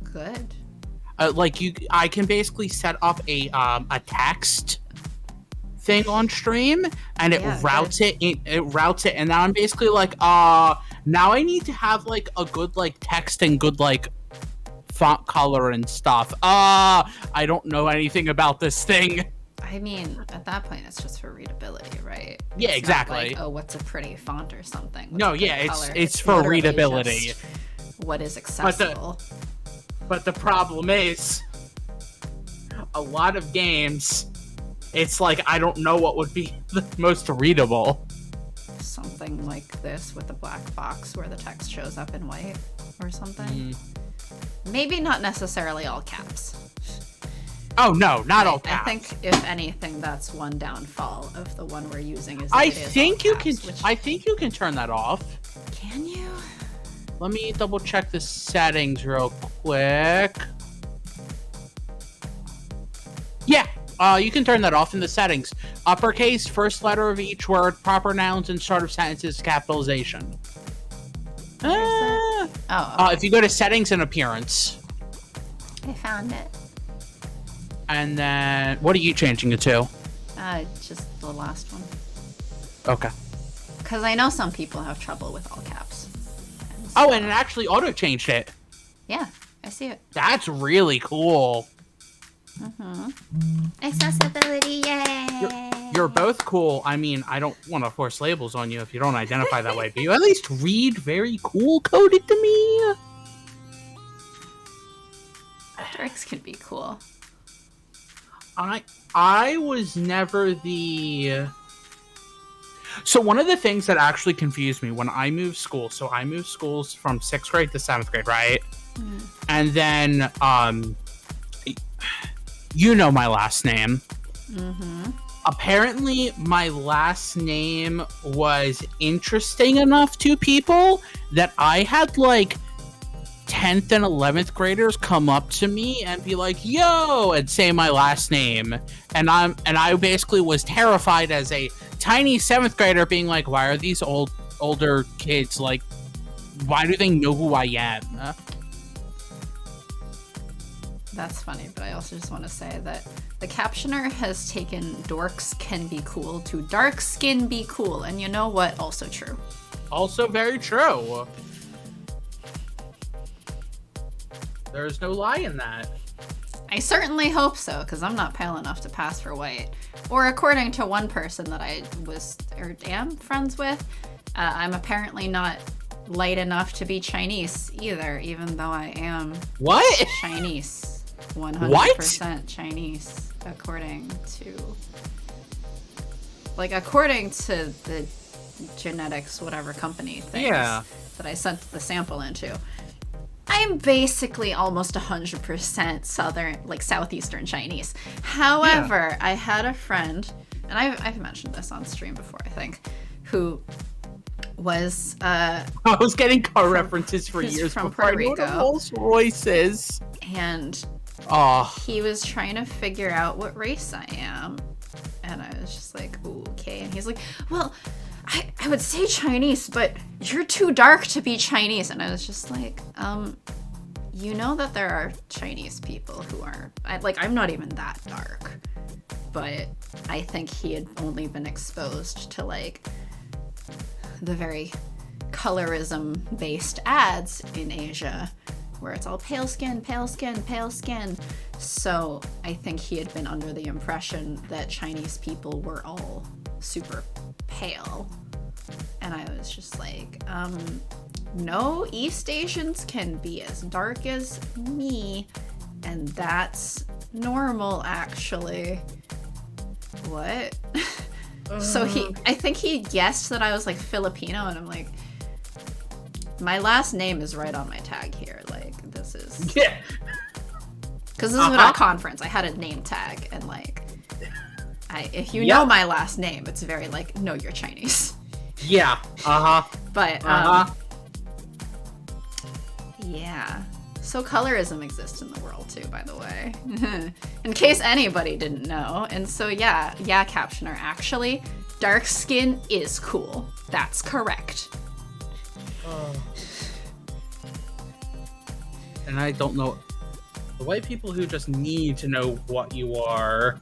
Speaker 1: Good.
Speaker 2: I can basically set up a text thing on stream, and it routes it. It routes it, and now I'm basically like, now I need to have like a good like text and good like font color and stuff. I don't know anything about this thing.
Speaker 1: I mean, at that point, it's just for readability, right?
Speaker 2: Yeah,
Speaker 1: it's
Speaker 2: exactly.
Speaker 1: Not like, oh, what's a pretty font or something?
Speaker 2: No, yeah, it's for readability.
Speaker 1: What is accessible?
Speaker 2: But the problem is, a lot of games, it's like I don't know what would be the most readable.
Speaker 1: Something like this with the black box where the text shows up in white or something. Maybe not necessarily all caps.
Speaker 2: Oh no, not all caps.
Speaker 1: I think if anything, that's one downfall of the one we're using.
Speaker 2: I think you can turn that off.
Speaker 1: Can you?
Speaker 2: Let me double check the settings real quick. Yeah. You can turn that off in the settings. Uppercase, first letter of each word, proper nouns and start of sentences, capitalization. If you go to settings and appearance.
Speaker 1: I found it.
Speaker 2: And then, what are you changing it to?
Speaker 1: Just the last one.
Speaker 2: Okay.
Speaker 1: Because I know some people have trouble with all caps.
Speaker 2: And and it actually auto-changed it.
Speaker 1: Yeah, I see it.
Speaker 2: That's really cool.
Speaker 1: Accessibility, yay!
Speaker 2: You're both cool. I mean, I don't want to force labels on you if you don't identify that way, but you at least read very cool coded to me.
Speaker 1: Dorks can be cool.
Speaker 2: I was never the... So one of the things that actually confused me when I moved schools, so I moved schools from 6th grade to 7th grade, right? And then, you know my last name. Apparently, my last name was interesting enough to people that I had, like, 10th and 11th graders come up to me and be like, yo, and say my last name. And I basically was terrified as a tiny 7th grader being like, why are these older kids, like, Why do they know who I am?
Speaker 1: That's funny, but I also just want to say that the captioner has taken dorks can be cool to dark skin be cool, and you know what? Also true.
Speaker 2: Also very true. There's no lie in that.
Speaker 1: I certainly hope so, because I'm not pale enough to pass for white. Or according to one person that I was or am friends with, I'm apparently not light enough to be Chinese either, even though I am
Speaker 2: What?
Speaker 1: Chinese. 100%
Speaker 2: What?
Speaker 1: Chinese, according to the genetics whatever company things that I sent the sample into. I'm basically almost 100% southern, like southeastern Chinese. However, I had a friend, and I've mentioned this on stream before, I think, who was
Speaker 2: I was getting car references for years
Speaker 1: from
Speaker 2: before
Speaker 1: Puerto
Speaker 2: I knew what a
Speaker 1: Rico.
Speaker 2: Rolls Royce is.
Speaker 1: And he was trying to figure out what race I am. And I was just like, ooh, okay. And he's like, well, I would say Chinese, but you're too dark to be Chinese. And I was just like, you know that there are Chinese people who are, I'm not even that dark. But I think he had only been exposed to, like, the very colorism-based ads in Asia, where it's all pale skin, pale skin, pale skin. So I think he had been under the impression that Chinese people were all super pale. And I was just like, no, East Asians can be as dark as me, and that's normal, actually. What? So I think he guessed that I was, like, Filipino, and I'm like, my last name is right on my tag here. Like, this is...
Speaker 2: Yeah.
Speaker 1: Because this is at a conference. I had a name tag, and, like, if you know my last name, it's very, like, no, you're Chinese.
Speaker 2: Yeah.
Speaker 1: But, yeah. So colorism exists in the world, too, by the way. In case anybody didn't know. And so, yeah, captioner. Actually, dark skin is cool. That's correct.
Speaker 2: And I don't know. The white people who just need to know what you are.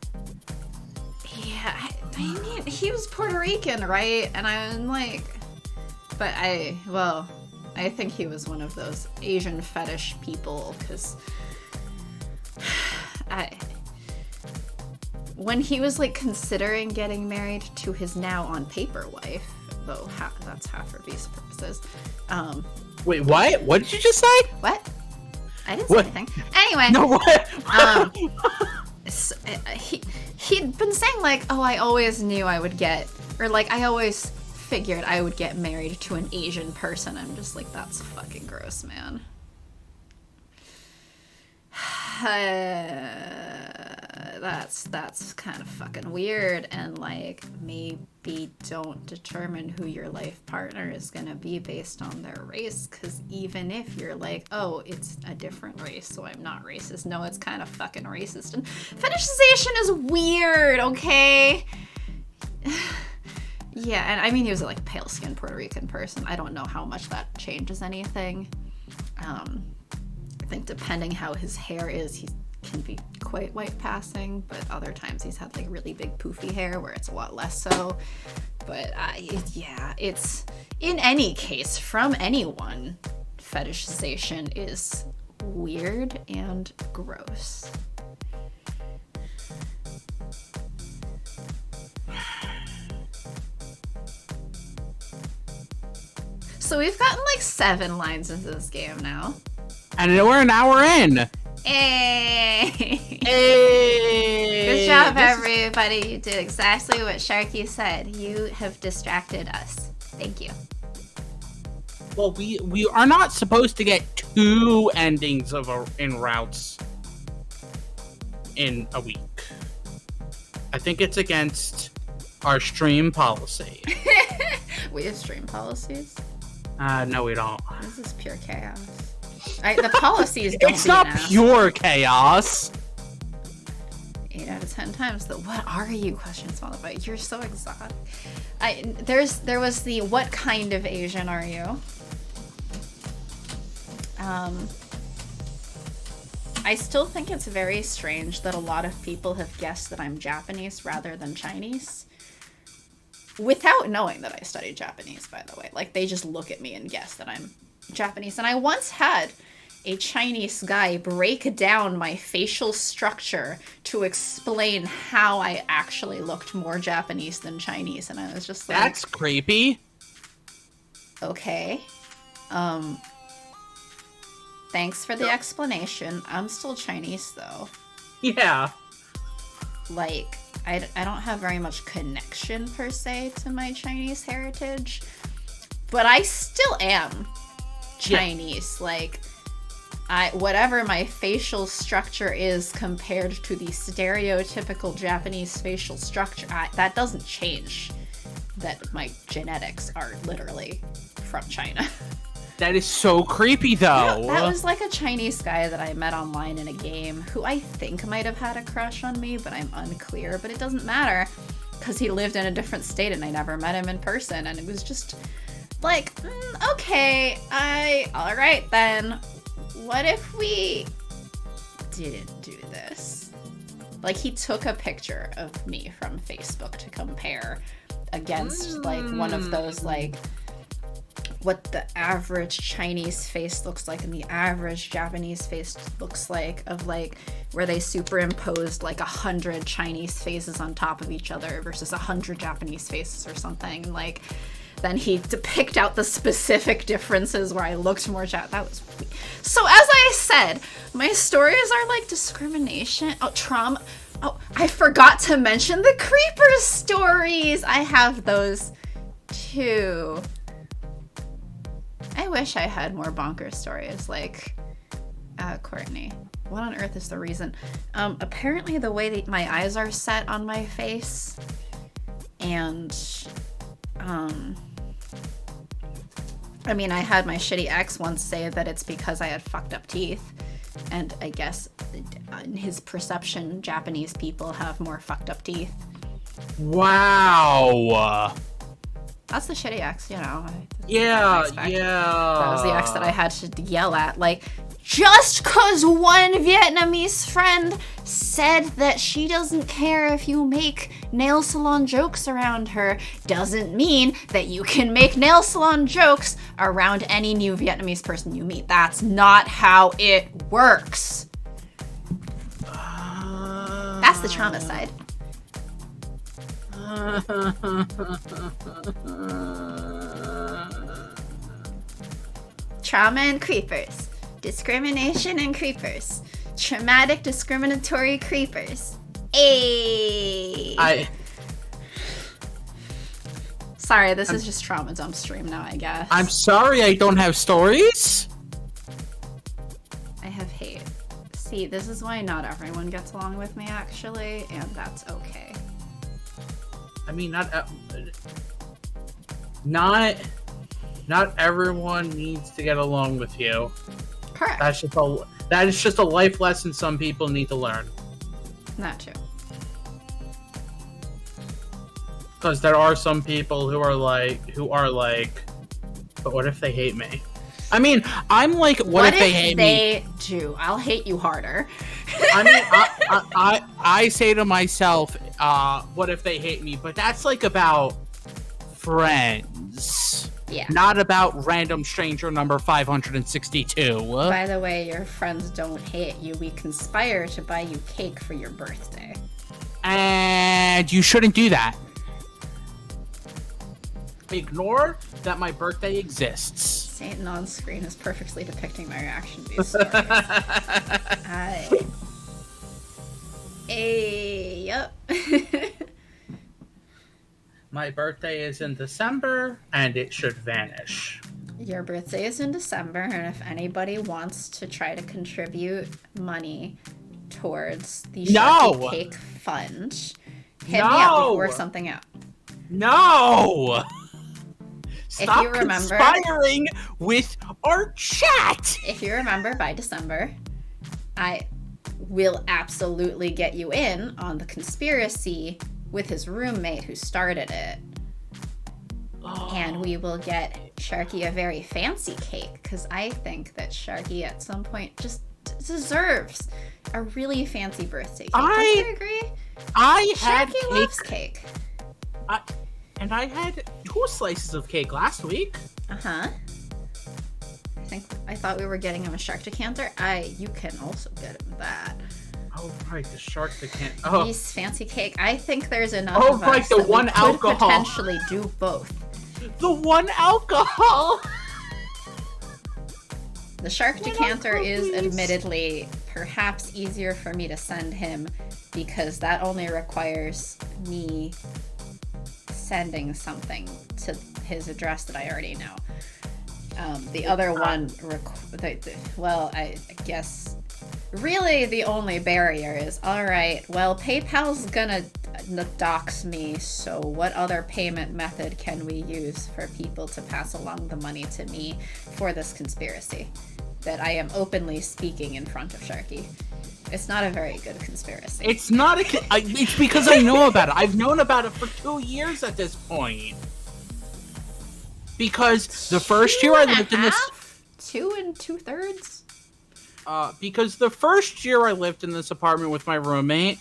Speaker 1: Yeah, I mean, he was Puerto Rican, right? And I'm like... But I think he was one of those Asian fetish people, because when he was, like, considering getting married to his now on paper wife, though that's half for visa purposes.
Speaker 2: Wait, what? What did you just say?
Speaker 1: What? I didn't say anything. Anyway.
Speaker 2: No, what?
Speaker 1: He'd been saying, like, oh, I always knew I would get, or, like, I always figured I would get married to an Asian person. I'm just like, that's fucking gross, man. That's kind of fucking weird, and, like, maybe don't determine who your life partner is gonna be based on their race, because even if you're like, oh, it's a different race, so I'm not racist, no, it's kind of fucking racist. And fetishization is weird, okay? Yeah, and I mean, he was a, like, pale-skinned Puerto Rican person. I don't know how much that changes anything. I think depending how his hair is, he can be quite white passing, but other times he's had, like, really big poofy hair where it's a lot less so. But it's, in any case, from anyone, fetishization is weird and gross. So we've gotten, like, 7 lines into this game now.
Speaker 2: And we're an hour in.
Speaker 1: Hey!
Speaker 2: Hey!
Speaker 1: Good job, everybody. You did exactly what Sharky said. You have distracted us. Thank you.
Speaker 2: Well, we are not supposed to get 2 endings in routes in a week. I think it's against our stream policy.
Speaker 1: We have stream policies?
Speaker 2: No, we don't.
Speaker 1: This is pure chaos. The policies don't
Speaker 2: It's not pure chaos.
Speaker 1: 8 out of 10 times the "what are you" questions followed by "you're so exotic." There was the "what kind of Asian are you?" I still think it's very strange that a lot of people have guessed that I'm Japanese rather than Chinese. Without knowing that I studied Japanese, by the way. Like, they just look at me and guess that I'm Japanese. And I once had a Chinese guy break down my facial structure to explain how I actually looked more Japanese than Chinese. And I was just like...
Speaker 2: That's creepy.
Speaker 1: Okay. Thanks for the explanation. I'm still Chinese, though.
Speaker 2: Yeah.
Speaker 1: Like, I don't have very much connection, per se, to my Chinese heritage. But I still am Chinese. Yeah. Like, whatever my facial structure is compared to the stereotypical Japanese facial structure, that doesn't change that my genetics are literally from China.
Speaker 2: That is so creepy, though.
Speaker 1: Yeah, that was like a Chinese guy that I met online in a game who I think might have had a crush on me, but I'm unclear. But it doesn't matter because he lived in a different state and I never met him in person. And it was just like, okay, all right then. What if we didn't do this? Like, he took a picture of me from Facebook to compare against like one of those like what the average Chinese face looks like and the average Japanese face looks like, of like where they superimposed like 100 Chinese faces on top of each other versus 100 Japanese faces or something. Like, then he picked out the specific differences where I looked more that was weird. So as I said, my stories are like discrimination, trauma. Oh, I forgot to mention the creeper stories. I have those too. I wish I had more bonkers stories like Courtney. What on earth is the reason? Apparently the way that my eyes are set on my face and I mean, I had my shitty ex once say that it's because I had fucked up teeth. And I guess in his perception, Japanese people have more fucked up teeth.
Speaker 2: Wow.
Speaker 1: That's the shitty ex, you know.
Speaker 2: Yeah.
Speaker 1: That was the ex that I had to yell at. Like, just because one Vietnamese friend said that she doesn't care if you make nail salon jokes around her doesn't mean that you can make nail salon jokes around any new Vietnamese person you meet. That's not how it works. That's the trauma side. Trauma and creepers. Discrimination and creepers. Traumatic discriminatory creepers. Sorry, this is just trauma dump stream now, I guess.
Speaker 2: I'm sorry I don't have stories.
Speaker 1: I have hate. See, this is why not everyone gets along with me, actually, and that's okay.
Speaker 2: I mean, not everyone needs to get along with you.
Speaker 1: Correct.
Speaker 2: That is just a life lesson some people need to learn.
Speaker 1: Not true.
Speaker 2: Because there are some people who are like, but what if they hate me? I mean, I'm like, what if they hate me?
Speaker 1: They do. I'll hate you harder.
Speaker 2: I mean, I say to myself, what if they hate me? But that's like about friends.
Speaker 1: Yeah.
Speaker 2: Not about random stranger number 562.
Speaker 1: By the way, your friends don't hate you. We conspire to buy you cake for your birthday.
Speaker 2: And you shouldn't do that. Ignore that my birthday exists.
Speaker 1: Satan on screen is perfectly depicting my reaction to these stories. Yep.
Speaker 2: My birthday is in December, and it should vanish.
Speaker 1: Your birthday is in December, and if anybody wants to try to contribute money towards the Sharky Cake Fund, hit me up. We can work something out.
Speaker 2: No! Stop
Speaker 1: if you remember,
Speaker 2: conspiring with our chat!
Speaker 1: If you remember, by December, I will absolutely get you in on the conspiracy with his roommate who started it. Oh. And we will get Sharky a very fancy cake, because I think that Sharky at some point just deserves a really fancy birthday cake. Don't you agree?
Speaker 2: I had
Speaker 1: Sharky loves cake.
Speaker 2: And I had 2 slices of cake last week.
Speaker 1: Uh-huh. I thought we were getting him a shark decanter. You can also get him that.
Speaker 2: Oh, right, the shark decanter. Oh.
Speaker 1: Nice fancy cake. I think there's enough of
Speaker 2: right,
Speaker 1: us
Speaker 2: the
Speaker 1: that
Speaker 2: one
Speaker 1: we could
Speaker 2: alcohol.
Speaker 1: potentially do both.
Speaker 2: The 1 alcohol!
Speaker 1: The shark decanter is admittedly perhaps easier for me to send him because that only requires me sending something to his address that I already know. The other one, I guess really the only barrier is, alright, well, PayPal's gonna dox me, so what other payment method can we use for people to pass along the money to me for this conspiracy that I am openly speaking in front of Sharky? It's not a very good conspiracy.
Speaker 2: It's not it's because I know about it. I've known about it for 2 years at this point. Because the first year I lived in this...
Speaker 1: 2 2/3?
Speaker 2: Because the first year I lived in this apartment with my roommate,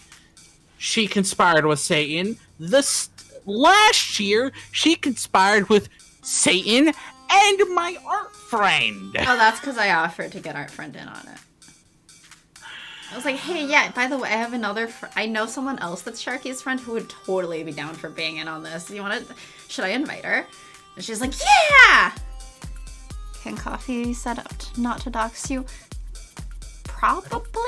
Speaker 2: she conspired with Satan. Last year, she conspired with Satan and my art friend.
Speaker 1: Oh, that's because I offered to get art friend in on it. I was like, hey, yeah, by the way, I have another... I know someone else that's Sharky's friend who would totally be down for being in on this. Should I invite her? And she's like, yeah! Can coffee set up not to dox you? Probably.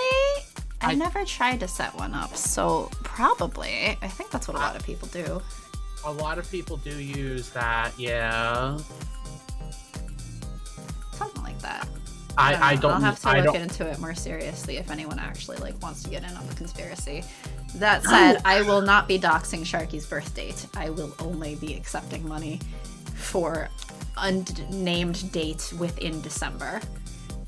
Speaker 1: I never tried to set one up, so probably. I think that's what a lot of people do.
Speaker 2: A lot of people do use that, yeah.
Speaker 1: Something like that.
Speaker 2: I don't.
Speaker 1: I'll have to look into it more seriously if anyone actually wants to get in on the conspiracy. That said, I will not be doxing Sharky's birth date. I will only be accepting money for unnamed dates within December.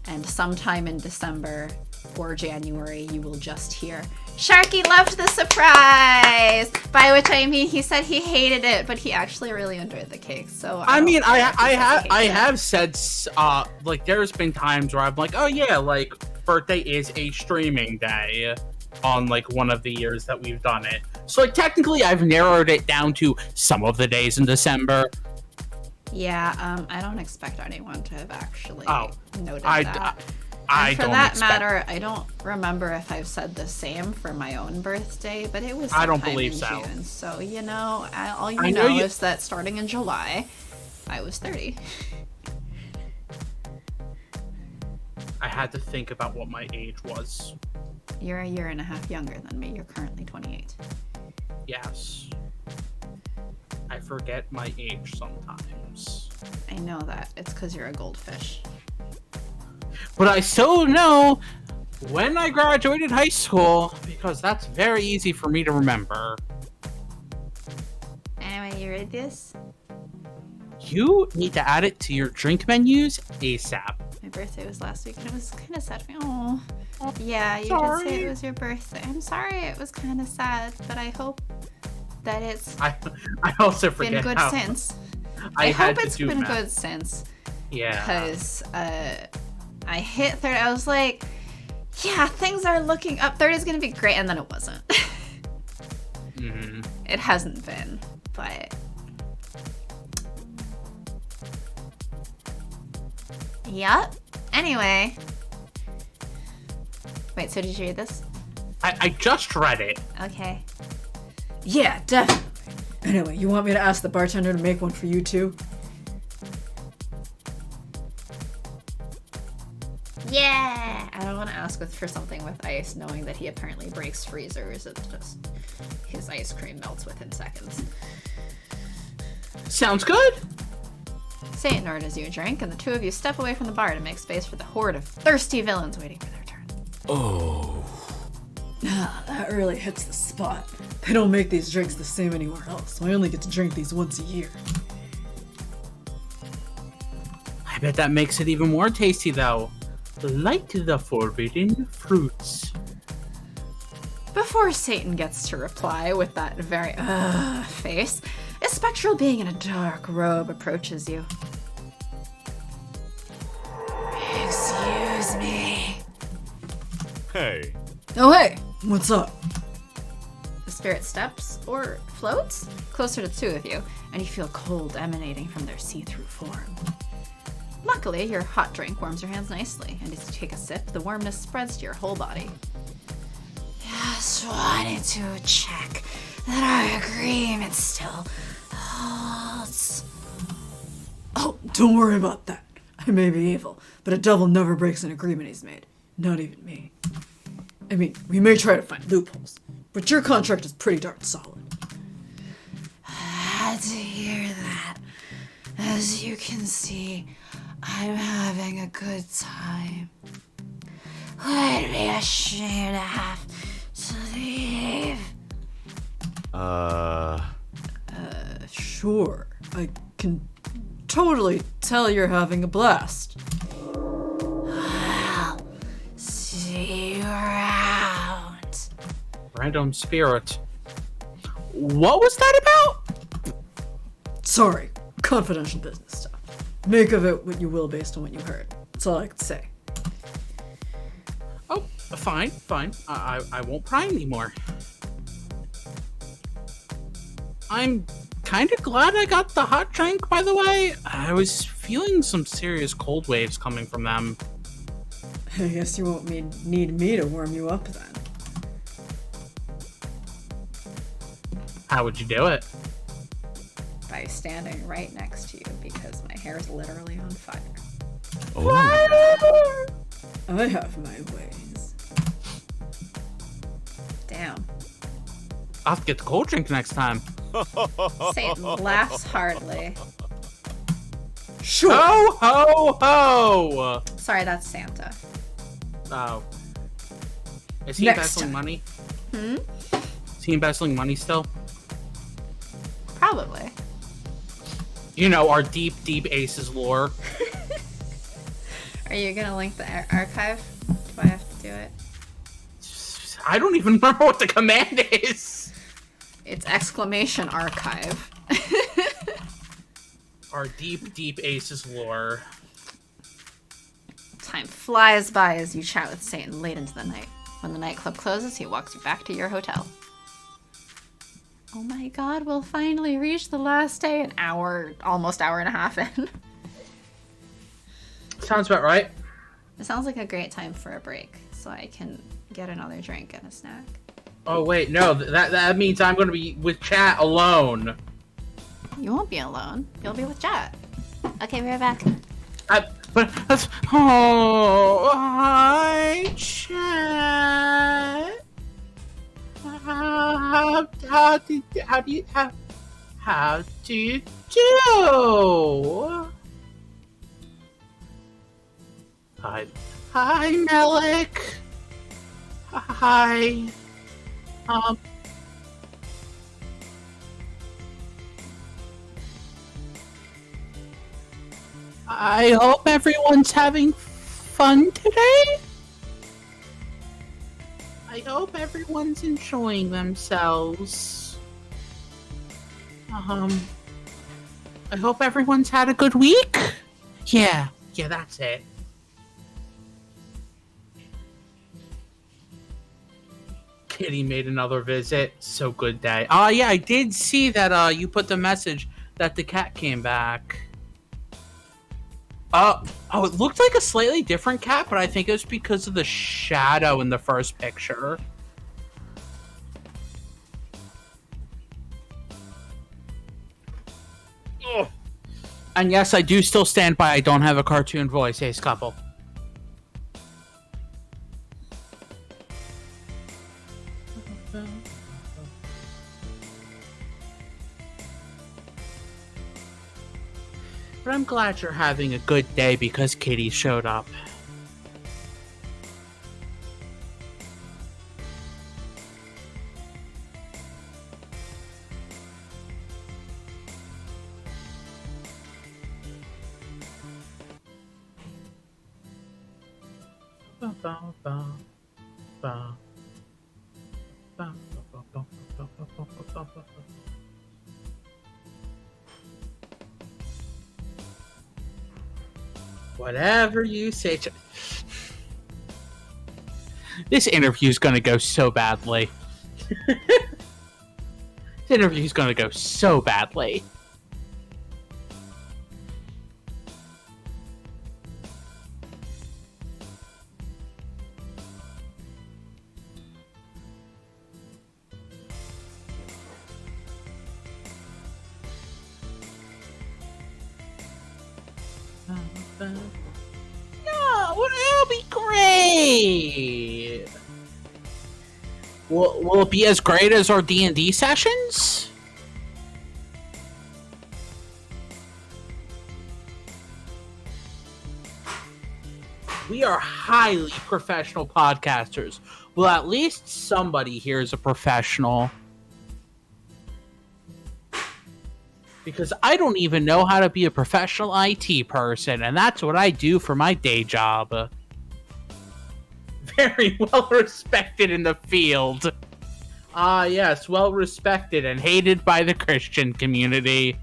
Speaker 1: And sometime in December or January, you will just hear, Sharky loved the surprise! By which I mean he said he hated it, but he actually really enjoyed the cake. So I
Speaker 2: have said, there's been times where I'm like, oh yeah, birthday is a streaming day on one of the years that we've done it. So technically I've narrowed it down to some of the days in December.
Speaker 1: Yeah, I don't expect anyone to have actually noted that. For that matter, I don't remember if I've said the same for my own birthday, but it was sometime in June. So, all you know is that starting in July, I was 30.
Speaker 2: I had to think about what my age was.
Speaker 1: You're a year and a half younger than me. You're currently 28.
Speaker 2: Yes. I forget my age sometimes.
Speaker 1: I know that. It's because you're a goldfish.
Speaker 2: But I still know when I graduated high school, because that's very easy for me to remember.
Speaker 1: Anyway, you read this?
Speaker 2: You need to add it to your drink menus ASAP.
Speaker 1: My birthday was last week, and it was kind of sad. Oh, yeah, you did say it was your birthday. I'm sorry it was kind of sad, but I hope that it's
Speaker 2: I also forget
Speaker 1: been good
Speaker 2: how
Speaker 1: since.
Speaker 2: I
Speaker 1: hope it's been good since.
Speaker 2: Yeah.
Speaker 1: Because I hit 30. I was like, yeah, things are looking up. 30 is going to be great. And then it wasn't.
Speaker 2: Mm-hmm.
Speaker 1: It hasn't been. But yep. Anyway. Wait, so did you read this?
Speaker 2: I just read it.
Speaker 1: Okay. Yeah, definitely. Anyway, you want me to ask the bartender to make one for you too? Yeah! I don't want to ask for something with ice, knowing that he apparently breaks freezers. It's just his ice cream melts within seconds.
Speaker 2: Sounds good.
Speaker 1: Satan orders you a drink, and the two of you step away from the bar to make space for the horde of thirsty villains waiting for their turn.
Speaker 2: Oh.
Speaker 3: That really hits the spot. They don't make these drinks the same anywhere else, so I only get to drink these once a year.
Speaker 2: I bet that makes it even more tasty, though. Like the forbidden fruits.
Speaker 1: Before Satan gets to reply with that very face, a spectral being in a dark robe approaches you.
Speaker 4: Hey.
Speaker 3: Oh hey, what's up?
Speaker 1: The spirit steps, or floats, closer to the two of you, and you feel cold emanating from their see-through form. Luckily, your hot drink warms your hands nicely, and as you take a sip, the warmness spreads to your whole body. Just wanted to check that our agreement still holds.
Speaker 3: Oh, don't worry about that. I may be evil, but a devil never breaks an agreement he's made. Not even me. I mean, we may try to find loopholes, but your contract is pretty darn solid.
Speaker 1: Had to hear that. As you can see, I'm having a good time. Would be ashamed to have to leave.
Speaker 3: Sure, I can totally tell you're having a blast.
Speaker 1: Well, see you around.
Speaker 2: Random spirit. What was that about?
Speaker 3: Sorry, confidential business stuff. Make of it what you will based on what you heard. That's all I can say.
Speaker 2: Oh, fine. I won't pry anymore. I'm kind of glad I got the hot drink, by the way. I was feeling some serious cold waves coming from them.
Speaker 3: I guess you won't need me to warm you up then.
Speaker 2: How would you do it?
Speaker 1: By standing right next to you, because my hair is literally on fire.
Speaker 4: Oh.
Speaker 3: I have my ways.
Speaker 1: Damn.
Speaker 2: I'll have to get the cold drink next time.
Speaker 1: Satan laughs hardly.
Speaker 3: Sure.
Speaker 2: Ho, ho, ho!
Speaker 1: Sorry, that's Santa.
Speaker 2: Oh. Is he
Speaker 3: Next
Speaker 2: embezzling
Speaker 3: time.
Speaker 2: money? Is he embezzling money still?
Speaker 1: Probably.
Speaker 2: You know, our deep, deep Aces lore.
Speaker 1: Are you gonna link the archive? Do I have to do it?
Speaker 2: I don't even remember what the command is.
Speaker 1: It's exclamation archive.
Speaker 2: Our deep, deep Aces lore.
Speaker 1: Time flies by as you chat with Satan late into the night. When the nightclub closes, he walks you back to your hotel. Oh my god, we'll finally reach the last day. An hour, almost hour and a half in.
Speaker 2: Sounds about right.
Speaker 1: It sounds like a great time for a break, so I can get another drink and a snack.
Speaker 2: Oh wait, no, that means I'm gonna be with chat alone.
Speaker 1: You won't be alone. You'll be with Jet. Okay, we're back.
Speaker 2: But that's hi chat. How do you do? Hi Melik. Hi. I hope everyone's having fun today. I hope everyone's enjoying themselves. I hope everyone's had a good week. Yeah, that's it. Kitty made another visit. So good day. Yeah, I did see that you put the message that the cat came back. It looked like a slightly different cat, but I think it was because of the shadow in the first picture. Ugh. And yes, I do still stand by I don't have a cartoon voice, Ace Couple. But I'm glad you're having a good day because Kitty showed up. Whatever you say. This interview's gonna go so badly. This interview's gonna go so badly. No, it'll be great. Will it be as great as our D&D sessions? We are highly professional podcasters. Well, at least somebody here is a professional. Because I don't even know how to be a professional IT person, and that's what I do for my day job. Very well respected in the field. Ah, yes, well respected and hated by the Christian community.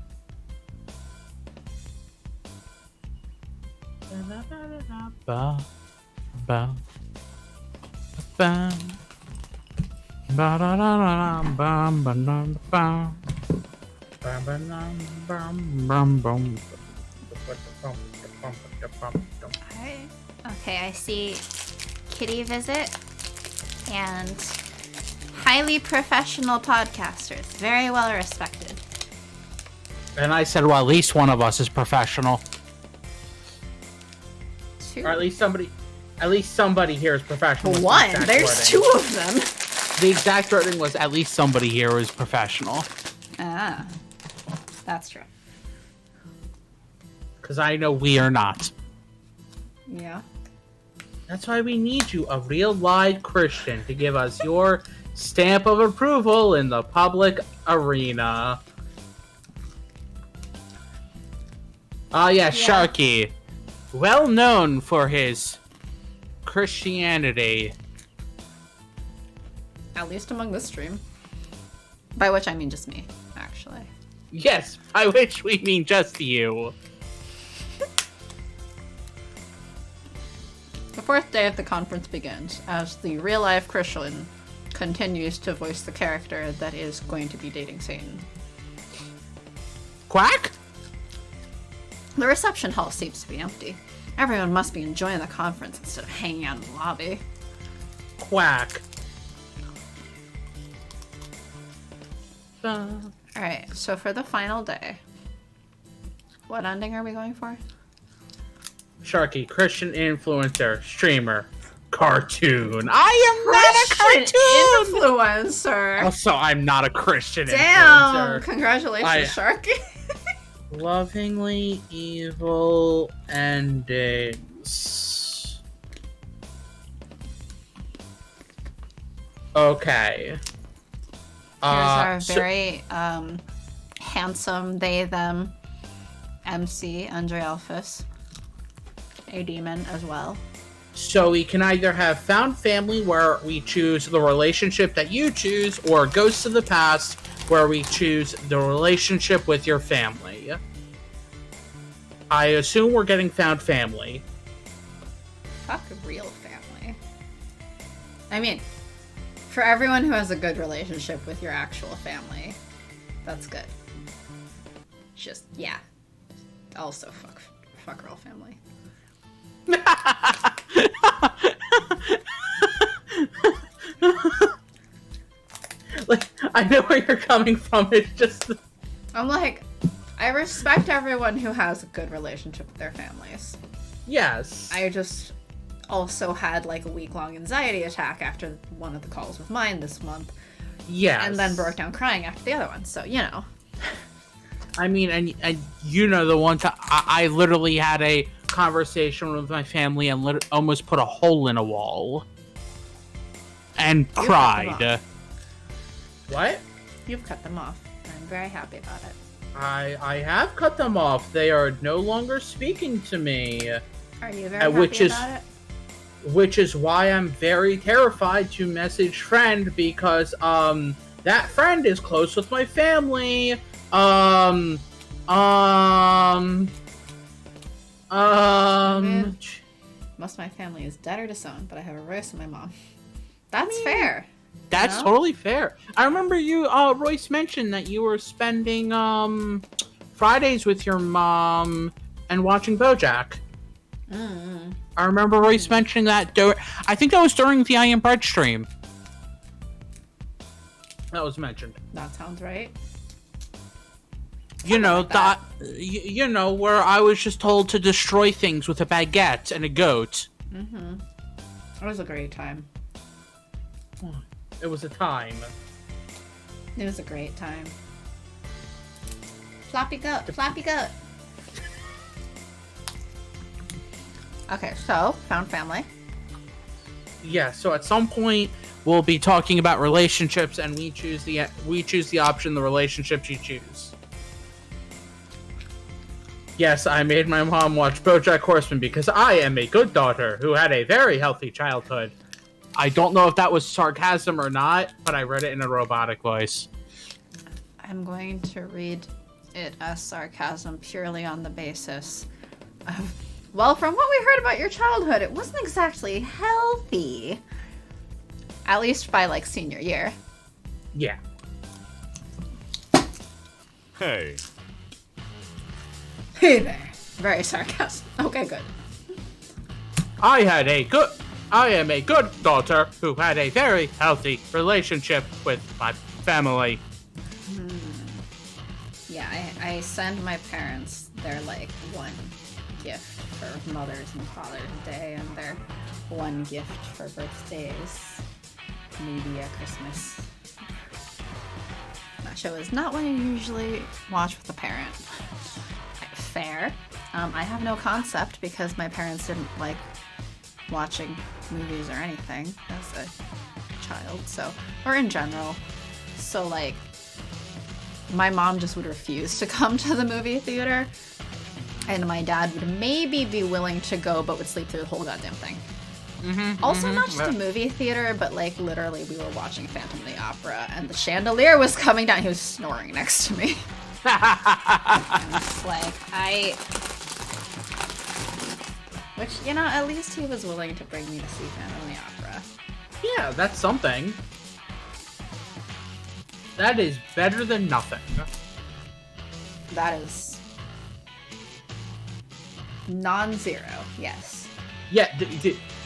Speaker 2: Ba, ba, ba, ba, da, da, da, ba, ba, da, ba.
Speaker 1: Okay, I see kitty visit and highly professional podcasters. Very well respected.
Speaker 2: And I said, well, at least one of us is professional.
Speaker 1: Two.
Speaker 2: Or at least somebody here is professional.
Speaker 1: One. There's two of them.
Speaker 2: The exact wording was, at least somebody here is professional.
Speaker 1: Ah. That's true.
Speaker 2: Because I know we are not.
Speaker 1: Yeah.
Speaker 2: That's why we need you, a real live Christian, to give us your stamp of approval in the public arena. Yeah, Sharky. Well known for his Christianity.
Speaker 1: At least among this stream. By which I mean just me, actually.
Speaker 2: Yes, by which we mean just you.
Speaker 1: The fourth day of the conference begins as the real-life Christian continues to voice the character that is going to be dating Satan.
Speaker 2: Quack?
Speaker 1: The reception hall seems to be empty. Everyone must be enjoying the conference instead of hanging out in the lobby.
Speaker 2: Quack.
Speaker 1: Alright, so for the final day, what ending are we going for?
Speaker 2: Sharky, Christian influencer, streamer, cartoon. I am not a cartoon!
Speaker 1: Influencer!
Speaker 2: Also, I'm not a Christian
Speaker 1: Damn!
Speaker 2: influencer.
Speaker 1: Congratulations, Sharky.
Speaker 2: Lovingly evil endings. Okay.
Speaker 1: Here's our very handsome they-them MC, Andre Alphys. A demon as well.
Speaker 2: So we can either have found family where we choose the relationship that you choose, or Ghosts of the Past where we choose the relationship with your family. I assume we're getting found family.
Speaker 1: Fuck real family. I mean, for everyone who has a good relationship with your actual family, that's good. Just, yeah. Also, fuck real family.
Speaker 2: Like, I know where you're coming from. It's just
Speaker 1: I'm like, I respect everyone who has a good relationship with their families.
Speaker 2: yes.
Speaker 1: I just also had like a week-long anxiety attack after one of the calls with mine this month.
Speaker 2: Yes.
Speaker 1: And then broke down crying after the other one, so, you know.
Speaker 2: I mean, and you know the one time I literally had a conversation with my family and almost put a hole in a wall. And cried. What?
Speaker 1: You've cut them off. I'm very happy about it.
Speaker 2: I have cut them off. They are no longer speaking to me.
Speaker 1: Are you very happy about it?
Speaker 2: Which is why I'm very terrified to message friend, because that friend is close with my family. Most
Speaker 1: of my family is dead or disowned, but I have a race with my mom. That's fair.
Speaker 2: That's totally fair. I remember you, Royce mentioned that you were spending Fridays with your mom and watching BoJack. I remember Royce mentioning that. I think that was during the I Am Bread stream. That was mentioned.
Speaker 1: That sounds right.
Speaker 2: You know,
Speaker 1: like
Speaker 2: you know, where I was just told to destroy things with a baguette and a goat.
Speaker 1: It was a great time.
Speaker 2: It was a time.
Speaker 1: It was a great time. Floppy goat, floppy goat. Okay, so found family.
Speaker 2: Yeah, so at some point we'll be talking about relationships, and we choose the option, the relationships you choose. Yes, I made my mom watch BoJack Horseman because I am a good daughter who had a very healthy childhood. I don't know if that was sarcasm or not, but I read it in a robotic voice.
Speaker 1: I'm going to read it as sarcasm purely on the basis of, well, from what we heard about your childhood, it wasn't exactly healthy. At least by, like, senior year.
Speaker 2: Yeah.
Speaker 4: Hey.
Speaker 1: Hey there. Very sarcastic. Okay, good.
Speaker 2: I am a good daughter who had a very healthy relationship with my family.
Speaker 1: Yeah, I send my parents their, like, one gift for Mother's and Father's Day and their one gift for birthdays. Maybe a Christmas. That show is not one you usually watch with a parent. Fair. I have no concept because my parents didn't like watching movies or anything as a child, so, or in general. So, like, my mom just would refuse to come to the movie theater, and my dad would maybe be willing to go, but would sleep through the whole goddamn thing. Also, not just a movie theater, but, like, literally we were watching Phantom of the Opera, and the chandelier was coming down. He was snoring next to me. And it's like, which, you know, at least he was willing to bring me to see Phantom of the Opera.
Speaker 2: Yeah, that's something. That is better than nothing.
Speaker 1: That is non-zero, yes.
Speaker 2: Yeah,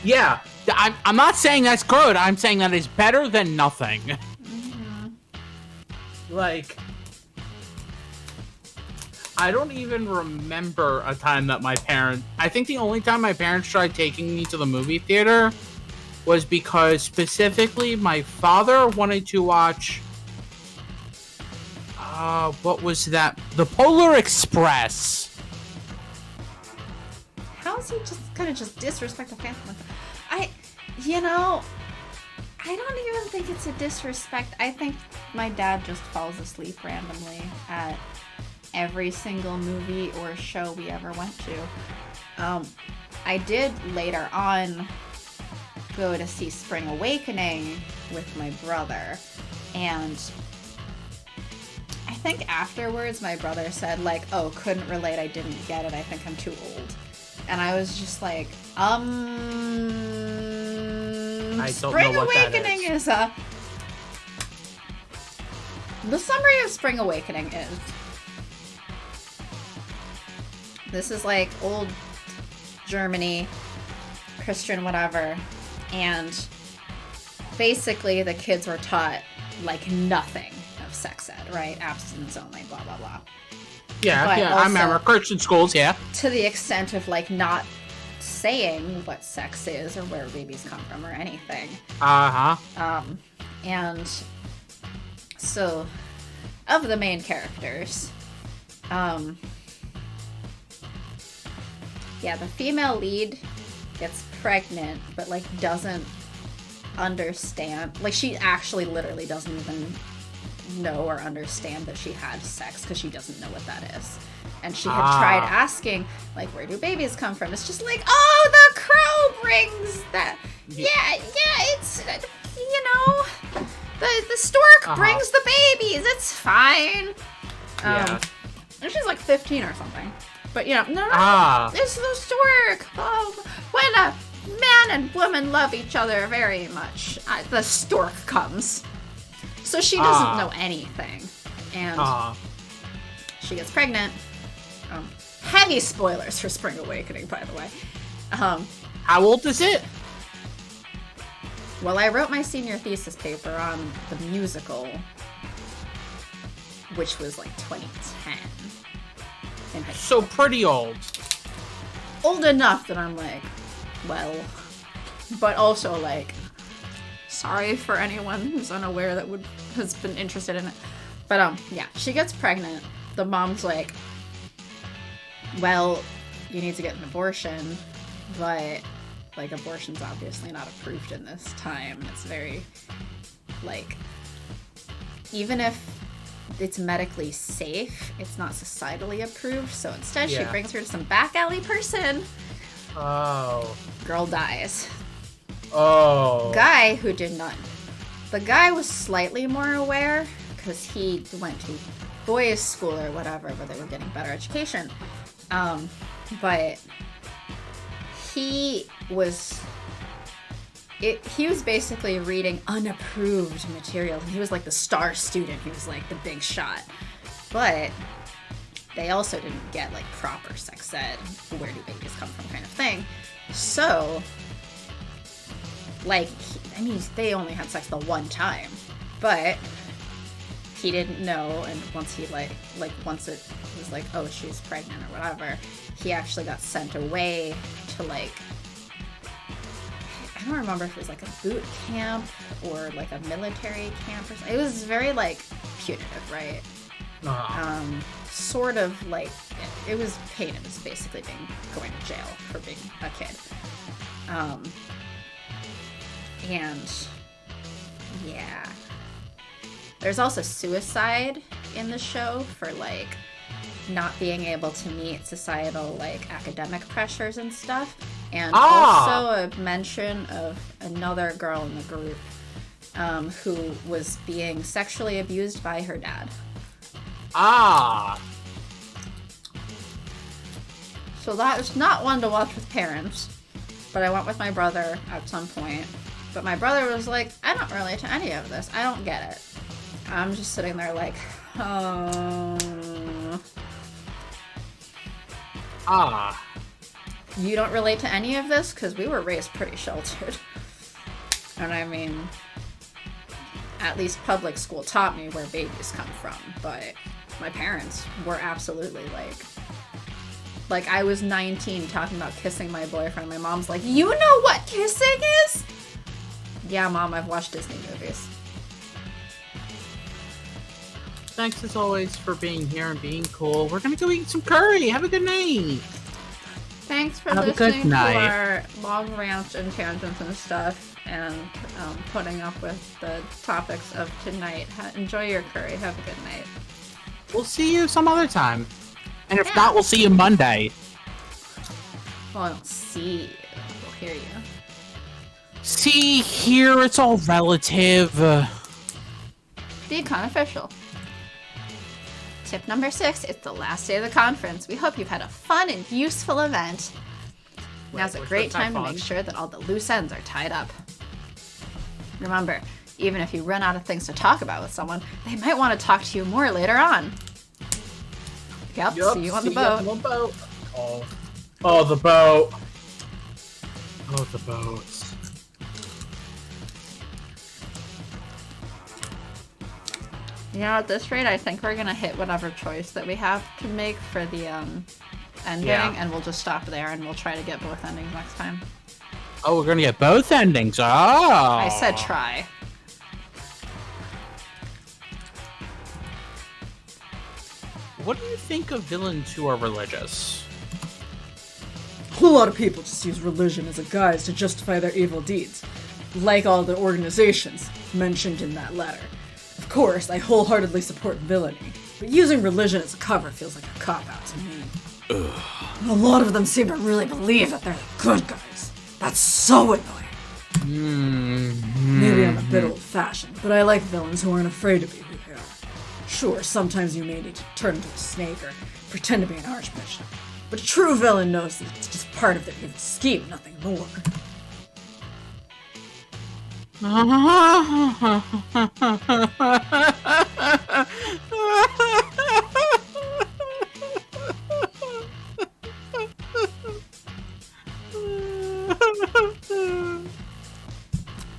Speaker 2: yeah. I'm not saying that's good. I'm saying that is better than nothing. Like, I don't even remember a time that I think the only time my parents tried taking me to the movie theater was because specifically my father wanted to watch, what was that? The Polar Express.
Speaker 1: How is he just gonna disrespect the Phantom? You know, I don't even think it's a disrespect. I think my dad just falls asleep randomly at every single movie or show we ever went to. I did later on go to see Spring Awakening with my brother, and I think afterwards my brother said, like, oh, couldn't relate, I didn't get it, I think I'm too old. And I was just like,
Speaker 2: I don't
Speaker 1: Spring
Speaker 2: know what
Speaker 1: Awakening
Speaker 2: that is.
Speaker 1: The summary of Spring Awakening is, this is like old Germany, Christian whatever, and basically the kids were taught like nothing of sex ed, right? Abstinence only, blah, blah, blah.
Speaker 2: Yeah,
Speaker 1: But
Speaker 2: I remember
Speaker 1: also,
Speaker 2: Christian schools, yeah.
Speaker 1: to the extent of like not saying what sex is or where babies come from or anything. And so, of the main characters, yeah, the female lead gets pregnant, but, like, doesn't understand. Like, she actually literally doesn't even know or understand that she had sex because she doesn't know what that is. And she had tried asking, like, where do babies come from? It's just like, oh, the crow brings that. Yeah, it's, you know, the stork brings the babies. It's fine.
Speaker 2: Yeah.
Speaker 1: And she's like 15 or something. But, you know, no, it's the stork. Oh, when a man and woman love each other very much. The stork comes. So she doesn't know anything. And she gets pregnant. Heavy spoilers for Spring Awakening, by the way.
Speaker 2: How old is it?
Speaker 1: Well, I wrote my senior thesis paper on the musical, which was like 2010. In high school.
Speaker 2: So pretty old.
Speaker 1: Old enough that I'm like, well, but also like, sorry for anyone who's unaware that has been interested in it. But yeah, she gets pregnant. The mom's like, well, you need to get an abortion, but like abortion's obviously not approved in this time. It's very like, even if it's medically safe, it's not societally approved. So instead she brings her to some back alley person.
Speaker 2: Oh.
Speaker 1: Girl dies.
Speaker 2: Oh.
Speaker 1: Guy who did not. The guy was slightly more aware because he went to boys' school or whatever, where they were getting better education. But he was basically reading unapproved material. He was like the star student. He was like the big shot. But they also didn't get like proper sex ed, where do babies come from kind of thing. So, like, I mean, they only had sex the one time, but he didn't know. And once he once it was like, oh, she's pregnant or whatever, he actually got sent away to like, I don't remember if it was like a boot camp or like a military camp or something. It was very like punitive, right? Sort of like, it was pain. It was basically going to jail for being a kid. And yeah, there's also suicide in the show for like not being able to meet societal like academic pressures and stuff. And also a mention of another girl in the group who was being sexually abused by her dad. So that is not one to watch with parents, but I went with my brother at some point. But my brother was like, I don't relate to any of this. I don't get it. I'm just sitting there like, You don't relate to any of this? Because we were raised pretty sheltered. And I mean, at least public school taught me where babies come from. But my parents were absolutely like I was 19 talking about kissing my boyfriend. My mom's like, you know what kissing is? Yeah, Mom, I've watched Disney movies.
Speaker 2: Thanks as always for being here and being cool. We're gonna go eat some curry. Have a good night.
Speaker 1: Thanks for listening to our long rants and tangents and stuff, and putting up with the topics of tonight. Enjoy your curry. Have a good night.
Speaker 2: We'll see you some other time. And if not, we'll see you Monday.
Speaker 1: Well, I don't see you. We'll hear you.
Speaker 2: See, here, it's all relative.
Speaker 1: Be unofficial. Tip number 6, it's the last day of the conference. We hope you've had a fun and useful event. Now's a great time to make sure that all the loose ends are tied up. Remember, even if you run out of things to talk about with someone, they might want to talk to you more later on. Yep, see you on the boat.
Speaker 2: Oh, the boat. Oh, the boats.
Speaker 1: You know, at this rate, I think we're gonna hit whatever choice that we have to make for the ending, and we'll just stop there, and we'll try to get both endings next time.
Speaker 2: Oh, we're gonna get both endings. Oh.
Speaker 1: I said try.
Speaker 2: What do you think of villains who are religious?
Speaker 3: A whole lot of people just use religion as a guise to justify their evil deeds, like all the organizations mentioned in that letter. Of course, I wholeheartedly support villainy, but using religion as a cover feels like a cop-out to me. And a lot of them seem to really believe that they're the good guys. That's so annoying. Maybe I'm a bit old-fashioned, but I like villains who aren't afraid to be who they are. Sure, sometimes you may need to turn into a snake or pretend to be an archbishop, but a true villain knows that it's just part of their evil scheme, nothing more.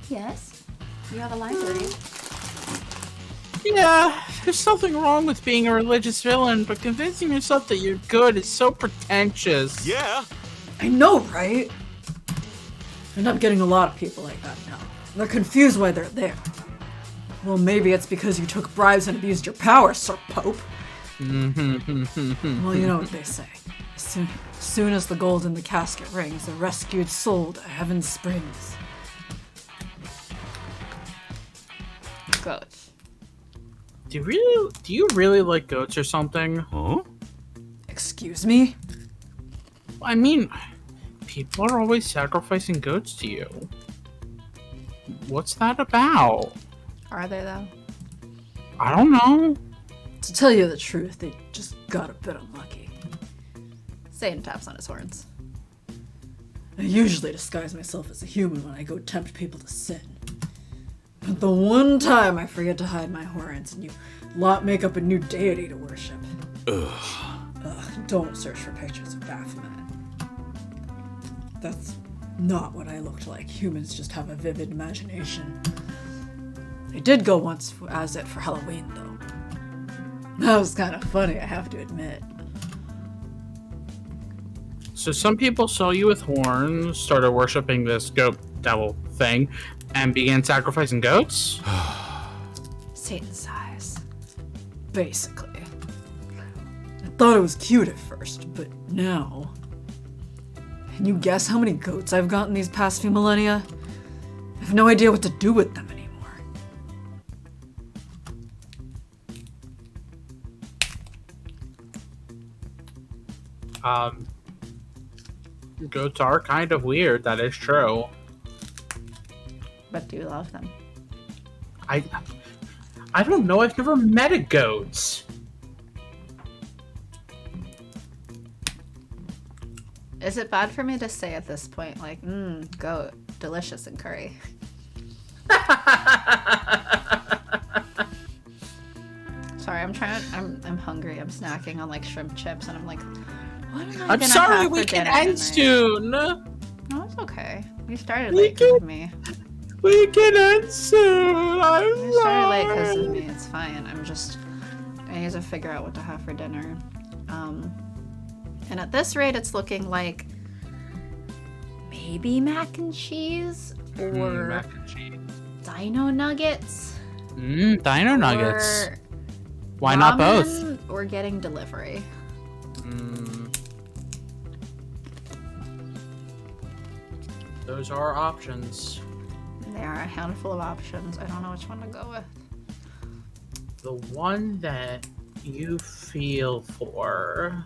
Speaker 1: Yes? You have a library.
Speaker 2: Yeah, there's nothing wrong with being a religious villain, but convincing yourself that you're good is so pretentious.
Speaker 4: Yeah.
Speaker 3: I know, right? I end up getting a lot of people like that now. They're confused why they're there. Well, maybe it's because you took bribes and abused your power, Sir Pope. Well, you know what they say. Soon as the gold in the casket rings, a rescued soul to heaven springs.
Speaker 1: Goats.
Speaker 2: Do you really like goats or something?
Speaker 4: Huh?
Speaker 3: Excuse me?
Speaker 2: I mean, people are always sacrificing goats to you. What's that about?
Speaker 1: Are they, though?
Speaker 2: I don't know.
Speaker 3: To tell you the truth, they just got a bit unlucky.
Speaker 1: Satan taps on his horns.
Speaker 3: I usually disguise myself as a human when I go tempt people to sin. But the one time I forget to hide my horns and you lot make up a new deity to worship. Don't search for pictures of Baphomet. That's not what I looked like. Humans just have a vivid imagination. I did go once as it for Halloween, though. That was kind of funny, I have to admit.
Speaker 2: So some people saw you with horns, started worshipping this goat devil thing, and began sacrificing goats?
Speaker 1: Satan's size.
Speaker 3: Basically. I thought it was cute at first, but now... Can you guess how many goats I've gotten these past few millennia? I have no idea what to do with them anymore.
Speaker 2: Goats are kind of weird, that is true.
Speaker 1: But do you love them?
Speaker 2: I don't know, I've never met a goat.
Speaker 1: Is it bad for me to say at this point, like, goat, delicious in curry? Sorry, I'm hungry. I'm snacking on like shrimp chips, and I'm like, what am I
Speaker 2: I'm
Speaker 1: gonna
Speaker 2: sorry,
Speaker 1: have
Speaker 2: we
Speaker 1: for
Speaker 2: can
Speaker 1: dinner
Speaker 2: end
Speaker 1: tonight?
Speaker 2: soon.
Speaker 1: No, it's okay. You started
Speaker 2: We
Speaker 1: late because of
Speaker 2: can-
Speaker 1: me.
Speaker 2: We can end soon. I'm
Speaker 1: You started late because of
Speaker 2: sorry.
Speaker 1: me. It's fine. I need to figure out what to have for dinner. And at this rate, it's looking like maybe mac and cheese or
Speaker 2: Mac and cheese.
Speaker 1: dino nuggets.
Speaker 2: Dino nuggets.
Speaker 1: Or
Speaker 2: Why not both?
Speaker 1: ramen or getting delivery.
Speaker 2: Those are options.
Speaker 1: There are a handful of options. I don't know which one to go with.
Speaker 2: The one that you feel for.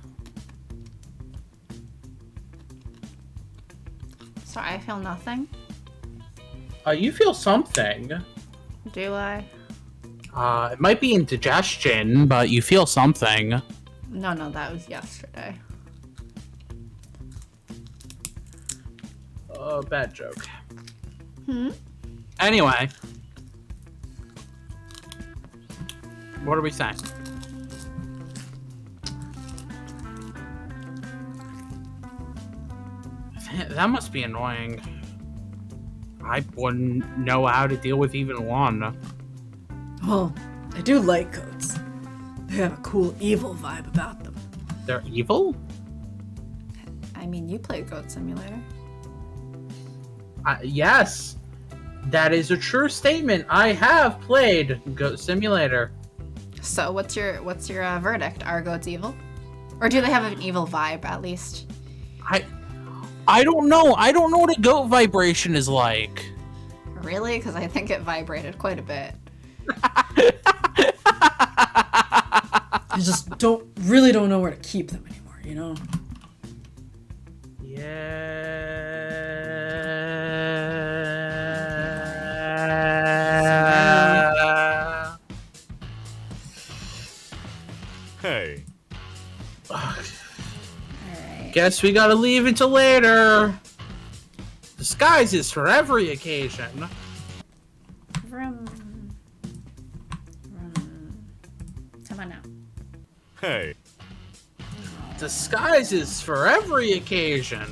Speaker 1: Sorry, I feel nothing.
Speaker 2: You feel something.
Speaker 1: Do I?
Speaker 2: It might be indigestion, but you feel something.
Speaker 1: No, that was yesterday.
Speaker 2: Bad joke.
Speaker 1: Hmm?
Speaker 2: Anyway. What are we saying? That must be annoying. I wouldn't know how to deal with even one.
Speaker 3: Well, I do like goats. They have a cool evil vibe about them.
Speaker 2: They're evil?
Speaker 1: I mean, you play Goat Simulator.
Speaker 2: Yes. That is a true statement. I have played Goat Simulator.
Speaker 1: So what's your verdict? Are goats evil? Or do they have an evil vibe at least?
Speaker 2: I don't know. I don't know what a goat vibration is like.
Speaker 1: Really? Because I think it vibrated quite a bit.
Speaker 3: I just really don't know where to keep them anymore, you know?
Speaker 2: Yeah.
Speaker 4: Hey.
Speaker 1: Alright.
Speaker 2: Guess we gotta leave until later. Disguises for every occasion.
Speaker 1: Vroom. Vroom. Come on now.
Speaker 4: Hey.
Speaker 2: Disguises for every occasion.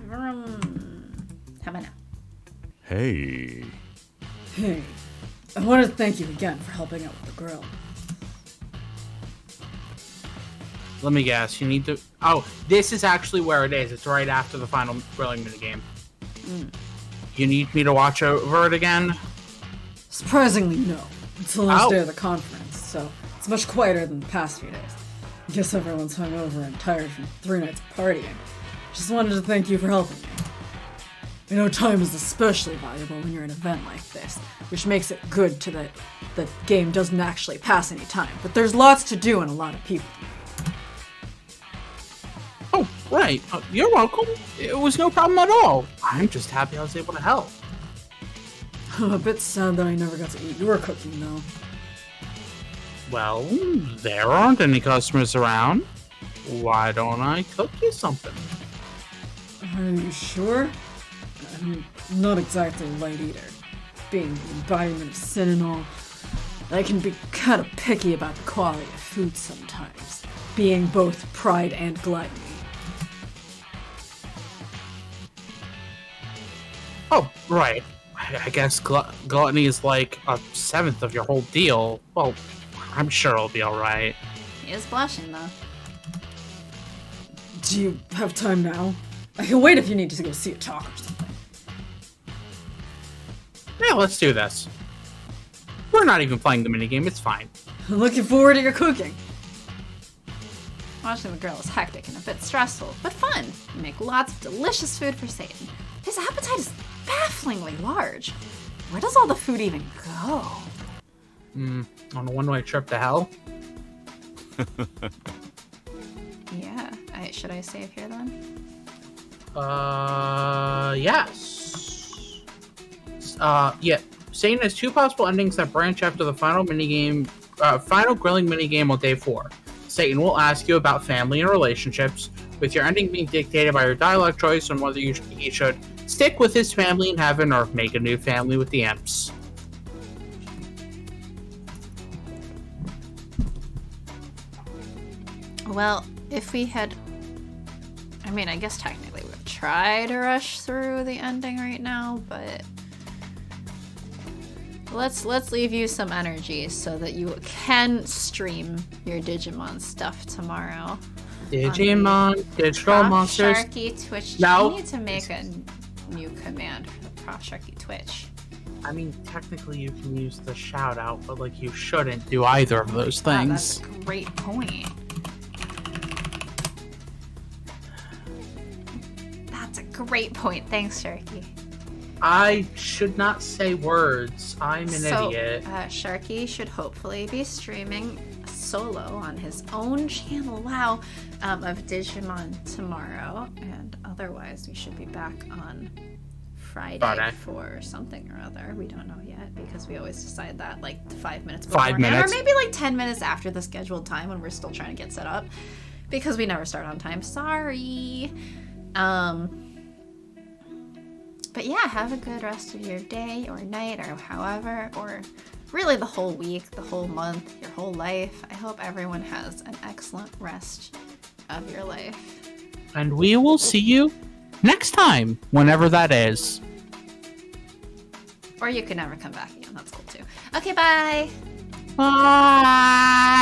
Speaker 1: Vroom. Come on now.
Speaker 4: Hey.
Speaker 3: Hey, I wanted to thank you again for helping out with the grill.
Speaker 2: Let me guess. You need to. Oh, this is actually where it is. It's right after the final grilling minigame. You need me to watch over it again?
Speaker 3: Surprisingly, no. It's the last
Speaker 2: Ow.
Speaker 3: day of the conference, so it's much quieter than the past few days. Guess everyone's hungover and tired from 3 nights of partying. Just wanted to thank you for helping me. I know time is especially valuable when you're at an event like this, which makes it good to that the game doesn't actually pass any time, but there's lots to do and a lot of people.
Speaker 2: Oh, right. You're welcome. It was no problem at all. I'm just happy I was able to help.
Speaker 3: A bit sad that I never got to eat your cooking, though.
Speaker 2: Well, there aren't any customers around. Why don't I cook you something?
Speaker 3: Are you sure? I'm not exactly a light eater. Being the embodiment of sin and all, I can be kind of picky about the quality of food sometimes, being both pride and gluttony.
Speaker 2: Oh, right. I guess gluttony is like a 1/7 of your whole deal. Well, I'm sure it'll be alright.
Speaker 1: He is blushing, though.
Speaker 3: Do you have time now? I can wait if you need to go see a talk or something.
Speaker 2: Yeah, let's do this. We're not even playing the minigame, it's fine.
Speaker 3: I'm looking forward to your cooking.
Speaker 1: Watching the girl is hectic and a bit stressful, but fun. You make lots of delicious food for Satan. His appetite is bafflingly large. Where does all the food even go?
Speaker 2: On a one-way trip to hell?
Speaker 1: Yeah. Should I save here then?
Speaker 2: Yes. Yeah. Satan has 2 possible endings that branch after the final minigame, final grilling minigame on day 4. Satan will ask you about family and relationships, with your ending being dictated by your dialogue choice on whether he should stick with his family in heaven or make a new family with the imps.
Speaker 1: Well, if we had... I mean, I guess technically we would try to rush through the ending right now, but... Let's leave you some energy so that you can stream your Digimon stuff tomorrow.
Speaker 2: Digimon, digital
Speaker 1: Prof.
Speaker 2: monsters.
Speaker 1: Sharky Twitch.
Speaker 2: No.
Speaker 1: You need to make a new command for the Prof. Sharky Twitch.
Speaker 2: I mean, technically you can use the shout out, but like you shouldn't do either of those
Speaker 1: Wow,
Speaker 2: things.
Speaker 1: that's a great point. That's a great point. Thanks, Sharky.
Speaker 2: I should not say words. I'm an idiot.
Speaker 1: Sharky should hopefully be streaming solo on his own channel, wow, of Digimon tomorrow, and otherwise we should be back on Friday for something or other. We don't know yet because we always decide that like 5 minutes before,
Speaker 2: 5 minutes,
Speaker 1: or maybe like 10 minutes after the scheduled time when we're still trying to get set up because we never start on time. Sorry. But yeah, have a good rest of your day or night or however, or really the whole week, the whole month, your whole life. I hope everyone has an excellent rest of your life.
Speaker 2: And we will see you next time, whenever that is.
Speaker 1: Or you can never come back again. That's cool too. Okay, bye.
Speaker 2: Bye.